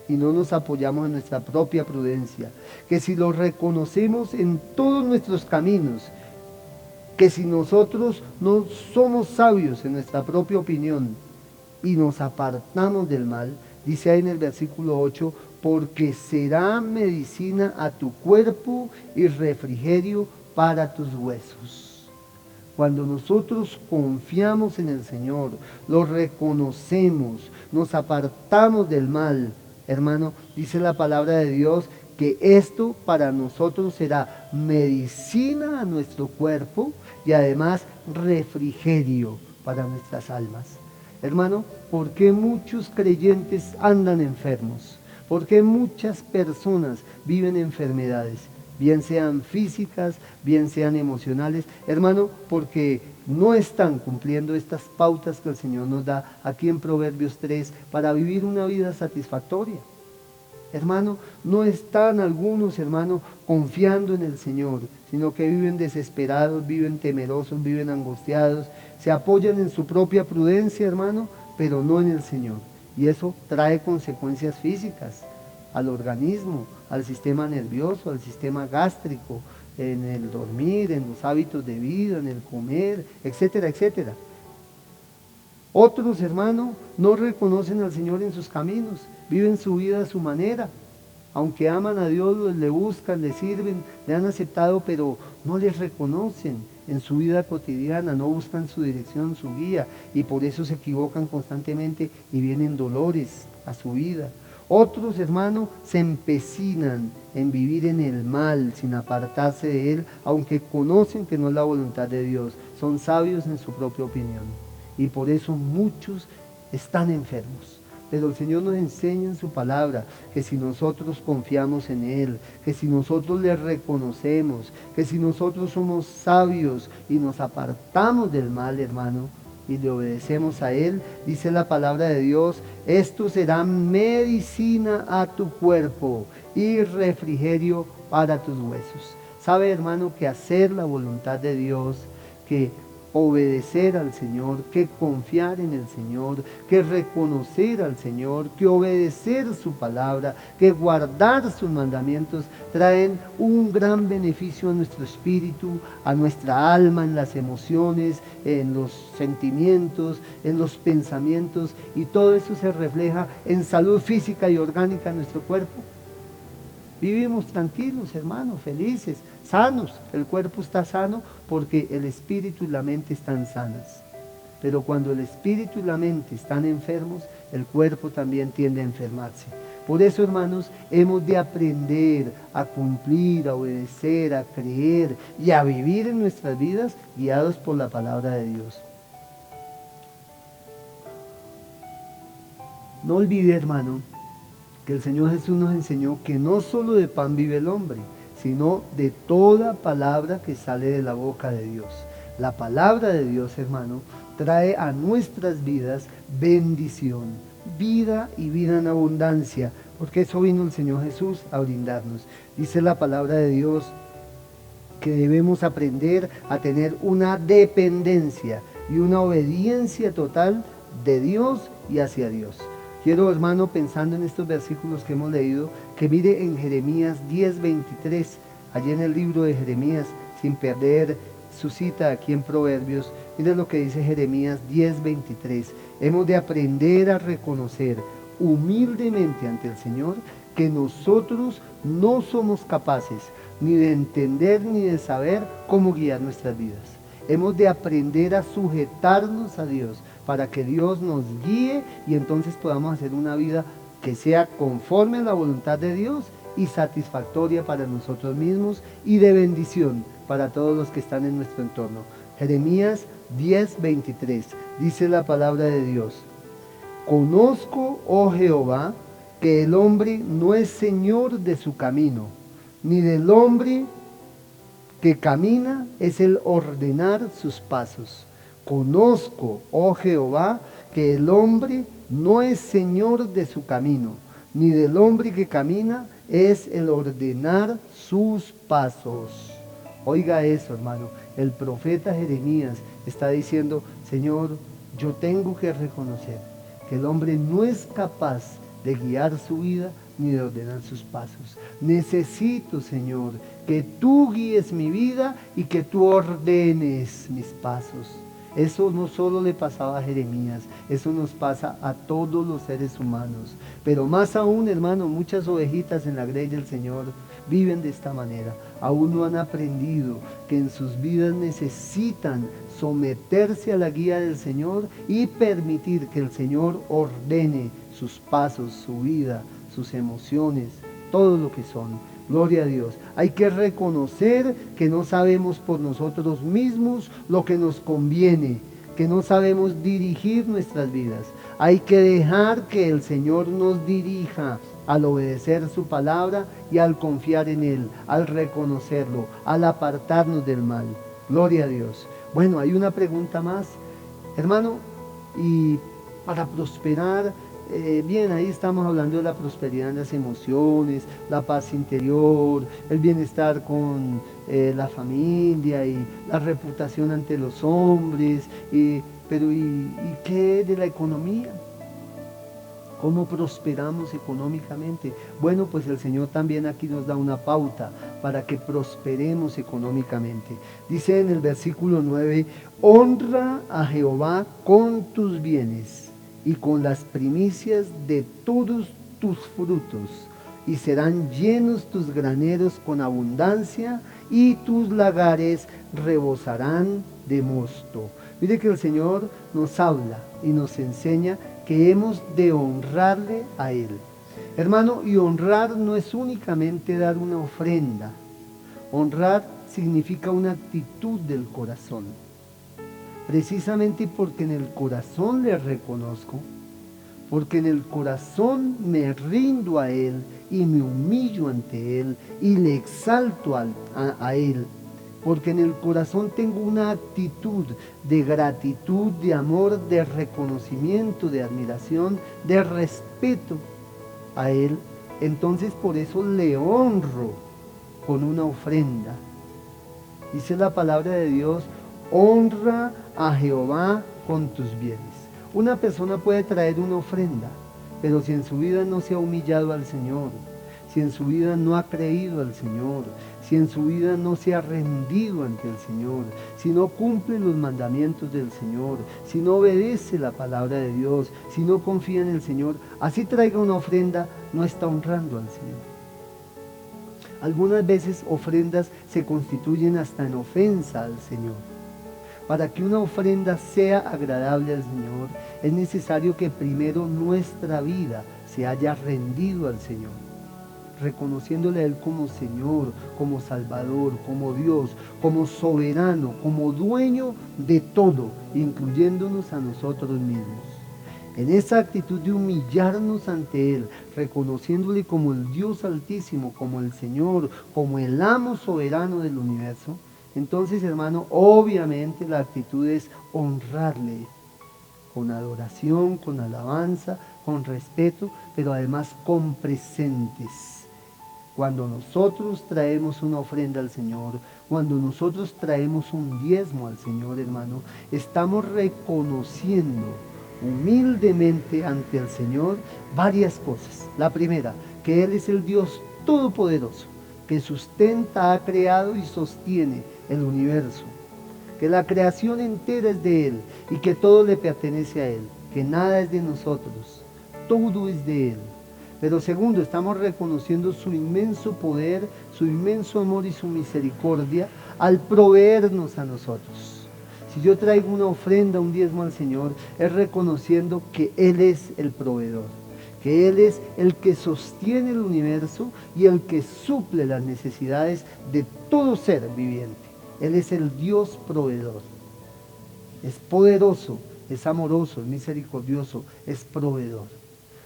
y no nos apoyamos en nuestra propia prudencia, que si lo reconocemos en todos nuestros caminos, que si nosotros no somos sabios en nuestra propia opinión y nos apartamos del mal, dice ahí en el versículo 8, porque será medicina a tu cuerpo y refrigerio para tus huesos. Cuando nosotros confiamos en el Señor, lo reconocemos, nos apartamos del mal, hermano, dice la palabra de Dios que esto para nosotros será medicina a nuestro cuerpo y además refrigerio para nuestras almas. Hermano, ¿por qué muchos creyentes andan enfermos? ¿Por qué muchas personas viven enfermedades? Bien sean físicas, bien sean emocionales. Hermano, porque no están cumpliendo estas pautas que el Señor nos da aquí en Proverbios 3 para vivir una vida satisfactoria. Hermano, no están algunos, hermano, confiando en el Señor, sino que viven desesperados, viven temerosos, viven angustiados, se apoyan en su propia prudencia, hermano, pero no en el Señor. Y eso trae consecuencias físicas al organismo, al sistema nervioso, al sistema gástrico, en el dormir, en los hábitos de vida, en el comer, etcétera, etcétera. Otros, hermano, no reconocen al Señor en sus caminos, viven su vida a su manera. Aunque aman a Dios, le buscan, le sirven, le han aceptado, pero no les reconocen en su vida cotidiana, no buscan su dirección, su guía, y por eso se equivocan constantemente y vienen dolores a su vida. Otros, hermanos, se empecinan en vivir en el mal sin apartarse de él, aunque conocen que no es la voluntad de Dios. Son sabios en su propia opinión. Y por eso muchos están enfermos. Pero el Señor nos enseña en su palabra que si nosotros confiamos en Él, que si nosotros le reconocemos, que si nosotros somos sabios y nos apartamos del mal, hermano, y le obedecemos a Él, dice la palabra de Dios, esto será medicina a tu cuerpo y refrigerio para tus huesos. Sabe, hermano, que hacer la voluntad de Dios, que obedecer al Señor, que confiar en el Señor, que reconocer al Señor, que obedecer su palabra, que guardar sus mandamientos, traen un gran beneficio a nuestro espíritu, a nuestra alma, en las emociones, en los sentimientos, en los pensamientos, y todo eso se refleja en salud física y orgánica en nuestro cuerpo. Vivimos tranquilos, hermanos, felices, sanos. El cuerpo está sano porque el espíritu y la mente están sanas. Pero cuando el espíritu y la mente están enfermos, el cuerpo también tiende a enfermarse. Por eso, hermanos, hemos de aprender a cumplir, a obedecer, a creer y a vivir en nuestras vidas guiados por la palabra de Dios. No olvide, hermano, que el Señor Jesús nos enseñó que no solo de pan vive el hombre, sino de toda palabra que sale de la boca de Dios. La palabra de Dios, hermano, trae a nuestras vidas bendición, vida y vida en abundancia, porque eso vino el Señor Jesús a brindarnos. Dice la palabra de Dios que debemos aprender a tener una dependencia y una obediencia total de Dios y hacia Dios. Quiero, hermano, pensando en estos versículos que hemos leído, que mire en Jeremías 10:23, allí en el libro de Jeremías, sin perder su cita aquí en Proverbios. Mire lo que dice Jeremías 10:23. Hemos de aprender a reconocer humildemente ante el Señor que nosotros no somos capaces ni de entender ni de saber cómo guiar nuestras vidas. Hemos de aprender a sujetarnos a Dios para que Dios nos guíe y entonces podamos hacer una vida que sea conforme a la voluntad de Dios y satisfactoria para nosotros mismos y de bendición para todos los que están en nuestro entorno. Jeremías 10:23 dice la palabra de Dios: Conozco, oh Jehová, que el hombre no es señor de su camino, ni del hombre que camina es el ordenar sus pasos. Conozco, oh Jehová, que el hombre no es señor de su camino, ni del hombre que camina es el ordenar sus pasos. Oiga eso, hermano. El profeta Jeremías está diciendo: Señor, yo tengo que reconocer que el hombre no es capaz de guiar su vida ni de ordenar sus pasos. Necesito, Señor, que tú guíes mi vida y que tú ordenes mis pasos. Eso no solo le pasaba a Jeremías, eso nos pasa a todos los seres humanos. Pero más aún, hermano, muchas ovejitas en la grey del Señor viven de esta manera. Aún no han aprendido que en sus vidas necesitan someterse a la guía del Señor y permitir que el Señor ordene sus pasos, su vida, sus emociones, todo lo que son. Gloria a Dios. Hay que reconocer que no sabemos por nosotros mismos lo que nos conviene, que no sabemos dirigir nuestras vidas. Hay que dejar que el Señor nos dirija al obedecer su palabra y al confiar en Él, al reconocerlo, al apartarnos del mal. Gloria a Dios. Bueno, hay una pregunta más, hermano, y para prosperar, bien, ahí estamos hablando de la prosperidad en las emociones, la paz interior, el bienestar con la familia y la reputación ante los hombres, pero ¿y qué de la economía? ¿Cómo prosperamos económicamente? Bueno, pues el Señor también aquí nos da una pauta para que prosperemos económicamente. Dice en el versículo 9, honra a Jehová con tus bienes y con las primicias de todos tus frutos, y serán llenos tus graneros con abundancia, y tus lagares rebosarán de mosto. Mire que el Señor nos habla y nos enseña que hemos de honrarle a Él. Hermano, y honrar no es únicamente dar una ofrenda. Honrar significa una actitud del corazón. Precisamente porque en el corazón le reconozco, porque en el corazón me rindo a Él y me humillo ante Él y le exalto a Él, porque en el corazón tengo una actitud de gratitud, de amor, de reconocimiento, de admiración, de respeto a Él. Entonces por eso le honro con una ofrenda. Dice la palabra de Dios: honra a Jehová con tus bienes. Una persona puede traer una ofrenda, pero si en su vida no se ha humillado al Señor, si en su vida no ha creído al Señor, si en su vida no se ha rendido ante el Señor, si no cumple los mandamientos del Señor, si no obedece la palabra de Dios, si no confía en el Señor, así traiga una ofrenda, no está honrando al Señor. Algunas veces ofrendas se constituyen hasta en ofensa al Señor. Para que una ofrenda sea agradable al Señor, es necesario que primero nuestra vida se haya rendido al Señor, reconociéndole a Él como Señor, como Salvador, como Dios, como soberano, como dueño de todo, incluyéndonos a nosotros mismos. En esa actitud de humillarnos ante Él, reconociéndole como el Dios Altísimo, como el Señor, como el amo soberano del universo, entonces, hermano, obviamente la actitud es honrarle con adoración, con alabanza, con respeto, pero además con presentes. Cuando nosotros traemos una ofrenda al Señor, cuando nosotros traemos un diezmo al Señor, hermano, estamos reconociendo humildemente ante el Señor varias cosas. La primera, que Él es el Dios todopoderoso, que sustenta, ha creado y sostiene el universo, que la creación entera es de Él y que todo le pertenece a Él, que nada es de nosotros, todo es de Él. Pero segundo, estamos reconociendo su inmenso poder, su inmenso amor y su misericordia al proveernos a nosotros. Si yo traigo una ofrenda, un diezmo al Señor, es reconociendo que Él es el proveedor, que Él es el que sostiene el universo y el que suple las necesidades de todo ser viviente. Él es el Dios proveedor. Es poderoso, es amoroso, es misericordioso, es proveedor.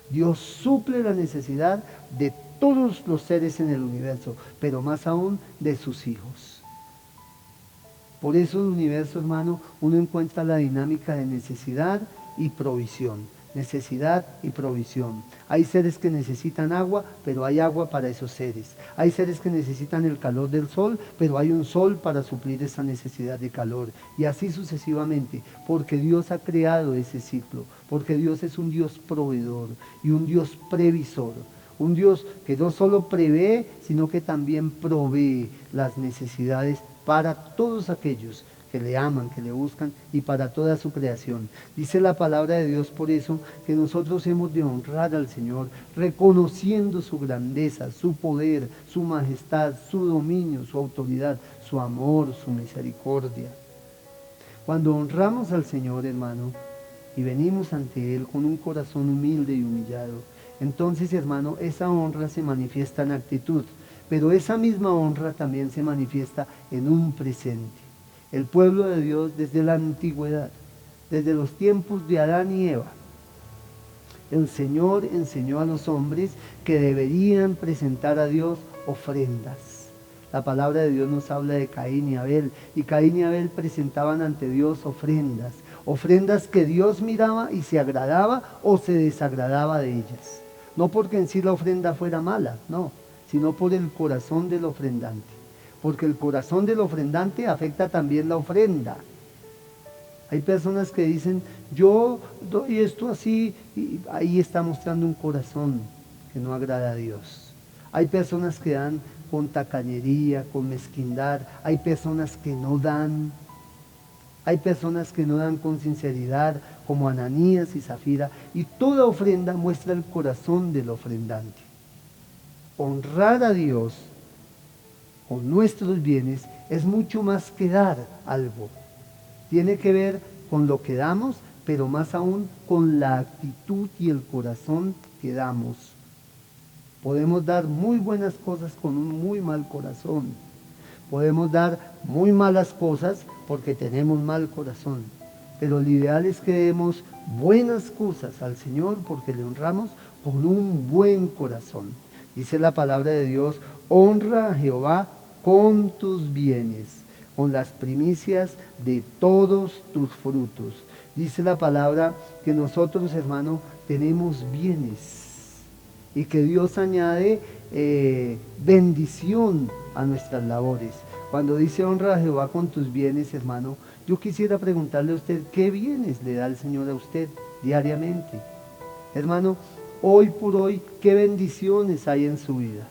Dios suple la necesidad de todos los seres en el universo, pero más aún de sus hijos. Por eso en el universo, hermano, uno encuentra la dinámica de necesidad y provisión. Necesidad y provisión. Hay seres que necesitan agua, pero hay agua para esos seres. Hay seres que necesitan el calor del sol, pero hay un sol para suplir esa necesidad de calor. Y así sucesivamente, porque Dios ha creado ese ciclo, porque Dios es un Dios proveedor y un Dios previsor. Un Dios que no solo prevé, sino que también provee las necesidades para todos aquellos que le aman, que le buscan, y para toda su creación. Dice la palabra de Dios por eso que nosotros hemos de honrar al Señor, reconociendo su grandeza, su poder, su majestad, su dominio, su autoridad, su amor, su misericordia. Cuando honramos al Señor, hermano, y venimos ante Él con un corazón humilde y humillado, entonces, hermano, esa honra se manifiesta en actitud, pero esa misma honra también se manifiesta en un presente. El pueblo de Dios desde la antigüedad, desde los tiempos de Adán y Eva, el Señor enseñó a los hombres que deberían presentar a Dios ofrendas. La palabra de Dios nos habla de Caín y Abel, y Caín y Abel presentaban ante Dios ofrendas, ofrendas que Dios miraba y se agradaba o se desagradaba de ellas. No porque en sí la ofrenda fuera mala, no, sino por el corazón del ofrendante. Porque el corazón del ofrendante afecta también la ofrenda. Hay personas que dicen, yo doy esto así, y ahí está mostrando un corazón que no agrada a Dios. Hay personas que dan con tacañería, con mezquindad. Hay personas que no dan. Hay personas que no dan con sinceridad, como Ananías y Zafira. Y toda ofrenda muestra el corazón del ofrendante. Honrar a Dios con nuestros bienes es mucho más que dar algo. Tiene que ver con lo que damos, pero más aún con la actitud y el corazón que damos. Podemos dar muy buenas cosas con un muy mal corazón. Podemos dar muy malas cosas porque tenemos mal corazón. Pero lo ideal es que demos buenas cosas al Señor porque le honramos con un buen corazón. Dice la palabra de Dios, honra a Jehová con tus bienes, con las primicias de todos tus frutos. Dice la palabra que nosotros, hermano, tenemos bienes y que Dios añade bendición a nuestras labores. Cuando dice honra a Jehová con tus bienes, hermano, yo quisiera preguntarle a usted, ¿qué bienes le da el Señor a usted diariamente? Hermano, hoy por hoy, ¿qué bendiciones hay en su vida?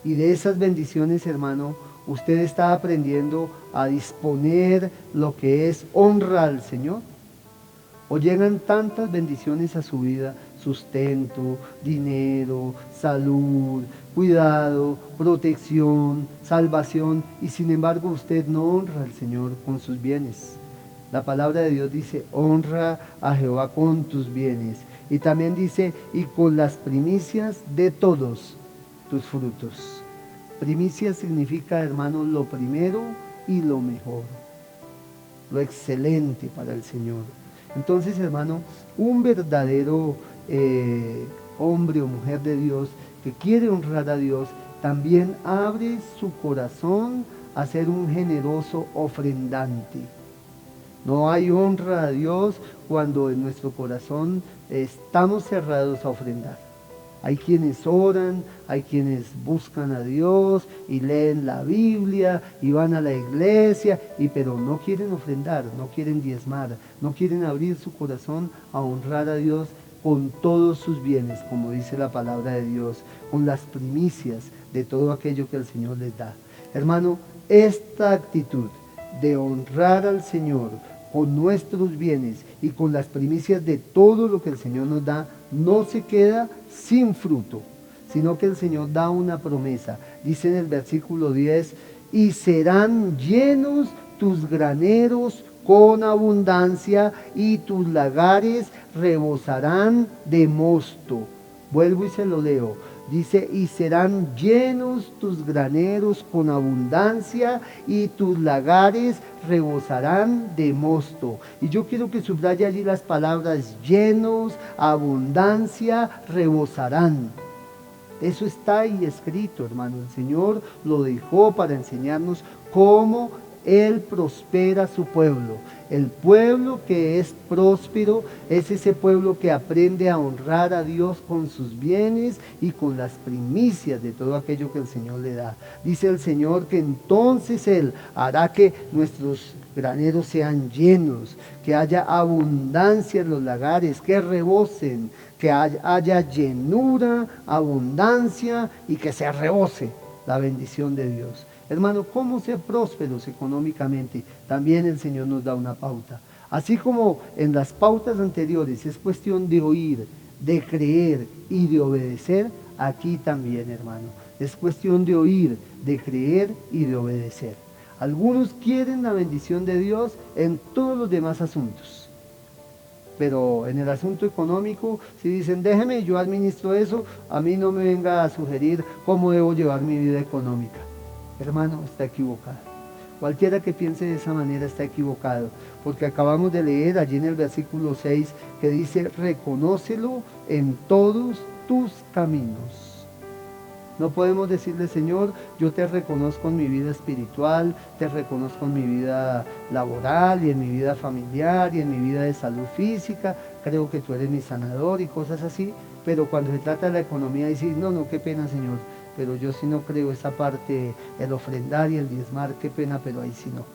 Y de esas bendiciones, hermano, usted está aprendiendo a disponer lo que es honra al Señor. O llegan tantas bendiciones a su vida, sustento, dinero, salud, cuidado, protección, salvación, y sin embargo usted no honra al Señor con sus bienes. La palabra de Dios dice, honra a Jehová con tus bienes. Y también dice, y con las primicias de todos tus frutos. Primicia significa, hermanos, lo primero y lo mejor, lo excelente para el Señor. Entonces, hermano, un verdadero hombre o mujer de Dios que quiere honrar a Dios, también abre su corazón a ser un generoso ofrendante. No hay honra a Dios cuando en nuestro corazón estamos cerrados a ofrendar. Hay quienes oran, hay quienes buscan a Dios y leen la Biblia y van a la iglesia, pero no quieren ofrendar, no quieren diezmar, no quieren abrir su corazón a honrar a Dios con todos sus bienes, como dice la palabra de Dios, con las primicias de todo aquello que el Señor les da. Hermano, esta actitud de honrar al Señor con nuestros bienes y con las primicias de todo lo que el Señor nos da, no se queda sin fruto, sino que el Señor da una promesa. Dice en el versículo 10, y serán llenos tus graneros con abundancia y tus lagares rebosarán de mosto. Vuelvo y se lo leo. Dice, y serán llenos tus graneros con abundancia y tus lagares rebosarán de mosto. Y yo quiero que subraye allí las palabras llenos, abundancia, rebosarán. Eso está ahí escrito, hermano. El Señor lo dejó para enseñarnos cómo Él prospera su pueblo. El pueblo que es próspero es ese pueblo que aprende a honrar a Dios con sus bienes y con las primicias de todo aquello que el Señor le da. Dice el Señor que entonces Él hará que nuestros graneros sean llenos, que haya abundancia en los lagares, que rebosen, que haya llenura, abundancia y que se rebose la bendición de Dios. Hermano, ¿cómo ser prósperos económicamente? También el Señor nos da una pauta. Así como en las pautas anteriores es cuestión de oír, de creer y de obedecer, aquí también, hermano, es cuestión de oír, de creer y de obedecer. Algunos quieren la bendición de Dios en todos los demás asuntos, pero en el asunto económico, si dicen, déjeme, yo administro eso, a mí no me venga a sugerir cómo debo llevar mi vida económica. Hermano, está equivocado. Cualquiera que piense de esa manera está equivocado, porque acabamos de leer allí en el versículo 6 que dice, reconócelo en todos tus caminos. No podemos decirle, Señor, yo te reconozco en mi vida espiritual, te reconozco en mi vida laboral y en mi vida familiar y en mi vida de salud física, creo que tú eres mi sanador y cosas así, pero cuando se trata de la economía, decir, no, qué pena, Señor, pero yo sí no creo esa parte, el ofrendar y el diezmar, qué pena, pero ahí sí no.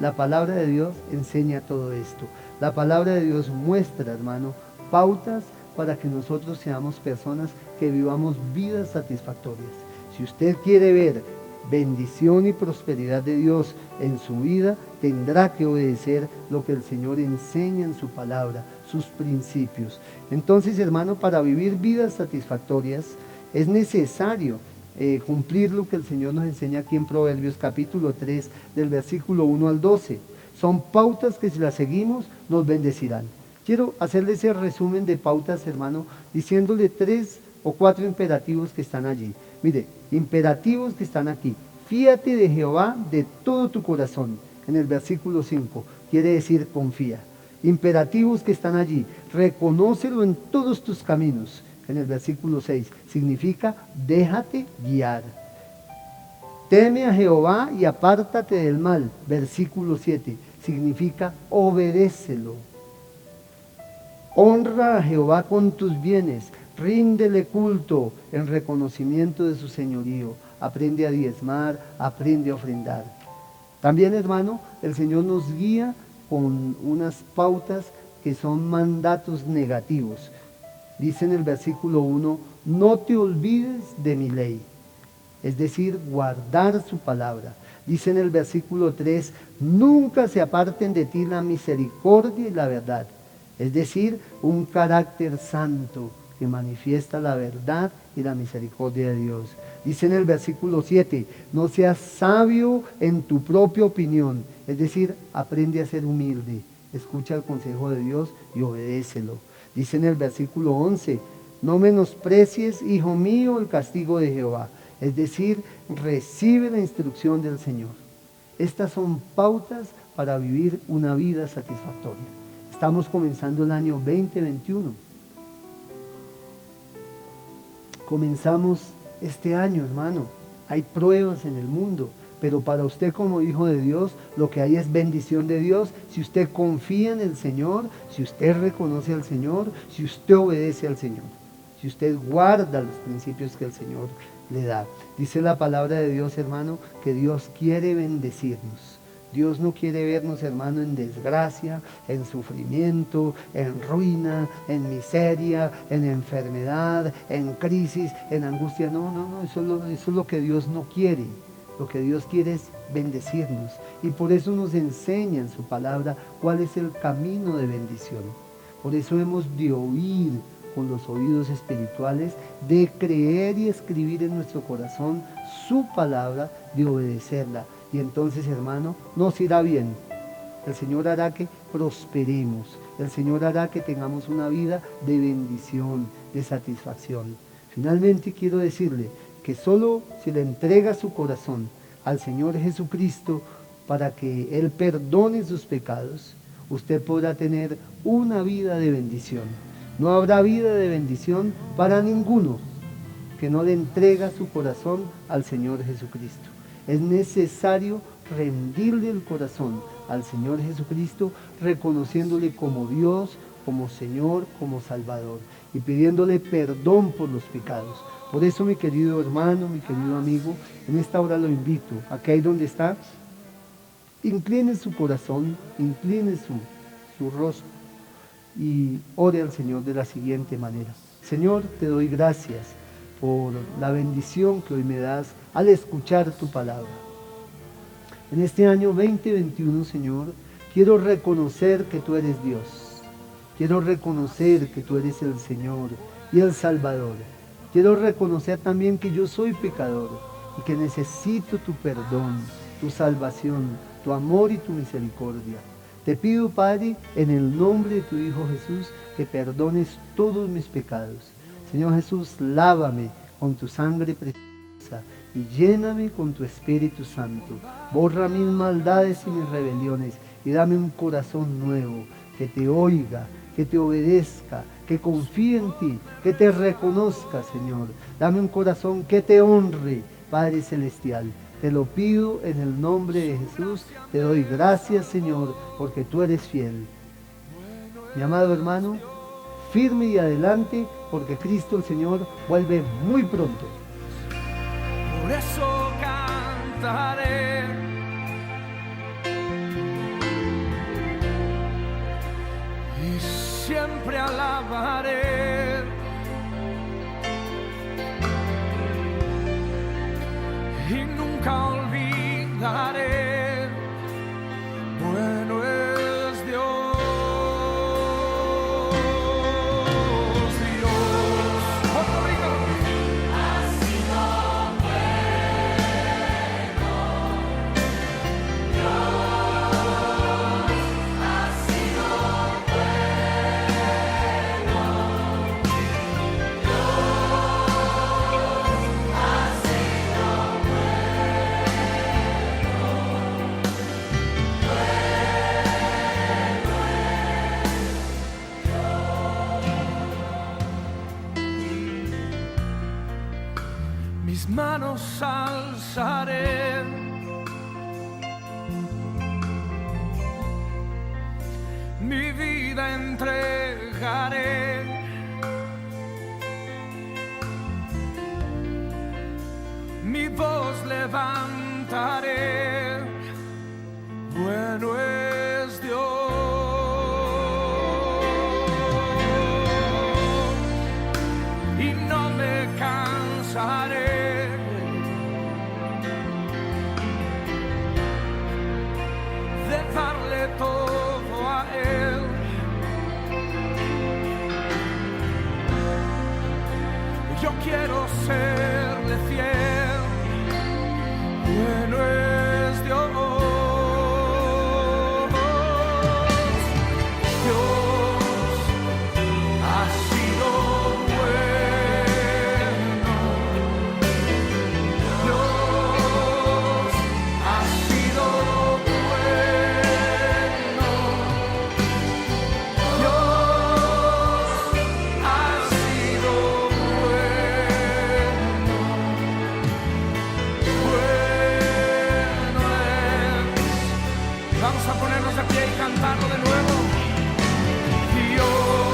La palabra de Dios enseña todo esto. La palabra de Dios muestra, hermano, pautas para que nosotros seamos personas que vivamos vidas satisfactorias. Si usted quiere ver bendición y prosperidad de Dios en su vida, tendrá que obedecer lo que el Señor enseña en su palabra, sus principios. Entonces, hermano, para vivir vidas satisfactorias, es necesario cumplir lo que el Señor nos enseña aquí en Proverbios capítulo 3 del versículo 1 al 12. Son pautas que si las seguimos nos bendecirán. Quiero hacerle ese resumen de pautas, hermano, diciéndole 3 o 4 imperativos que están allí. Mire, imperativos que están aquí. Fíate de Jehová de todo tu corazón. En el versículo 5 quiere decir confía. Imperativos que están allí. Reconócelo en todos tus caminos. En el versículo 6 significa déjate guiar. Teme a Jehová y apártate del mal. Versículo 7 significa obedécelo. Honra a Jehová con tus bienes, ríndele culto en reconocimiento de su señorío. Aprende a diezmar, aprende a ofrendar. También, hermano, el Señor nos guía con unas pautas que son mandatos negativos. Dice en el versículo 1, no te olvides de mi ley, es decir, guardar su palabra. Dice en el versículo 3, nunca se aparten de ti la misericordia y la verdad, es decir, un carácter santo que manifiesta la verdad y la misericordia de Dios. Dice en el versículo 7, no seas sabio en tu propia opinión, es decir, aprende a ser humilde, escucha el consejo de Dios y obedécelo. Dice en el versículo 11, no menosprecies, hijo mío, el castigo de Jehová. Es decir, recibe la instrucción del Señor. Estas son pautas para vivir una vida satisfactoria. Estamos comenzando el año 2021. Comenzamos este año, hermano. Hay pruebas en el mundo. Pero para usted como hijo de Dios, lo que hay es bendición de Dios. Si usted confía en el Señor, si usted reconoce al Señor, si usted obedece al Señor, si usted guarda los principios que el Señor le da. Dice la palabra de Dios, hermano, que Dios quiere bendecirnos. Dios no quiere vernos, hermano, en desgracia, en sufrimiento, en ruina, en miseria, en enfermedad, en crisis, en angustia. No, no, no, eso es lo que Dios no quiere. Lo que Dios quiere es bendecirnos. Y por eso nos enseña en su palabra cuál es el camino de bendición. Por eso hemos de oír con los oídos espirituales, de creer y escribir en nuestro corazón su palabra, de obedecerla. Y entonces, hermano, nos irá bien. El Señor hará que prosperemos. El Señor hará que tengamos una vida de bendición, de satisfacción. Finalmente quiero decirle que solo si le entrega su corazón al Señor Jesucristo para que Él perdone sus pecados, usted podrá tener una vida de bendición. No habrá vida de bendición para ninguno que no le entrega su corazón al Señor Jesucristo. Es necesario rendirle el corazón al Señor Jesucristo, reconociéndole como Dios, como Señor, como Salvador, y pidiéndole perdón por los pecados. Por eso, mi querido hermano, mi querido amigo, en esta hora lo invito, acá ahí donde está, incline su corazón, incline su rostro y ore al Señor de la siguiente manera. Señor, te doy gracias por la bendición que hoy me das al escuchar tu palabra. En este año 2021, Señor, quiero reconocer que tú eres Dios. Quiero reconocer que tú eres el Señor y el Salvador. Quiero reconocer también que yo soy pecador y que necesito tu perdón, tu salvación, tu amor y tu misericordia. Te pido, Padre, en el nombre de tu Hijo Jesús, que perdones todos mis pecados. Señor Jesús, lávame con tu sangre preciosa y lléname con tu Espíritu Santo. Borra mis maldades y mis rebeliones y dame un corazón nuevo, que te oiga, que te obedezca, que confíe en ti, que te reconozca, Señor. Dame un corazón que te honre, Padre Celestial. Te lo pido en el nombre de Jesús. Te doy gracias, Señor, porque tú eres fiel. Mi amado hermano, firme y adelante, porque Cristo el Señor vuelve muy pronto. Por eso cantaré y siempre alabaré y nunca olvidaré. Bueno es Dios, Dios. Puerto Rico. Mis manos alzaré, mi vida entregaré, mi voz levantaré. Bueno es Dios. Y no me cansaré de darle todo a Él. Yo quiero serle fiel. Bueno es Dios. Dios ha sido bueno. Dios ha sido bueno. Dios ha sido bueno. Bueno es. Vamos a ponernos de pie y cantarlo de nuevo. Dios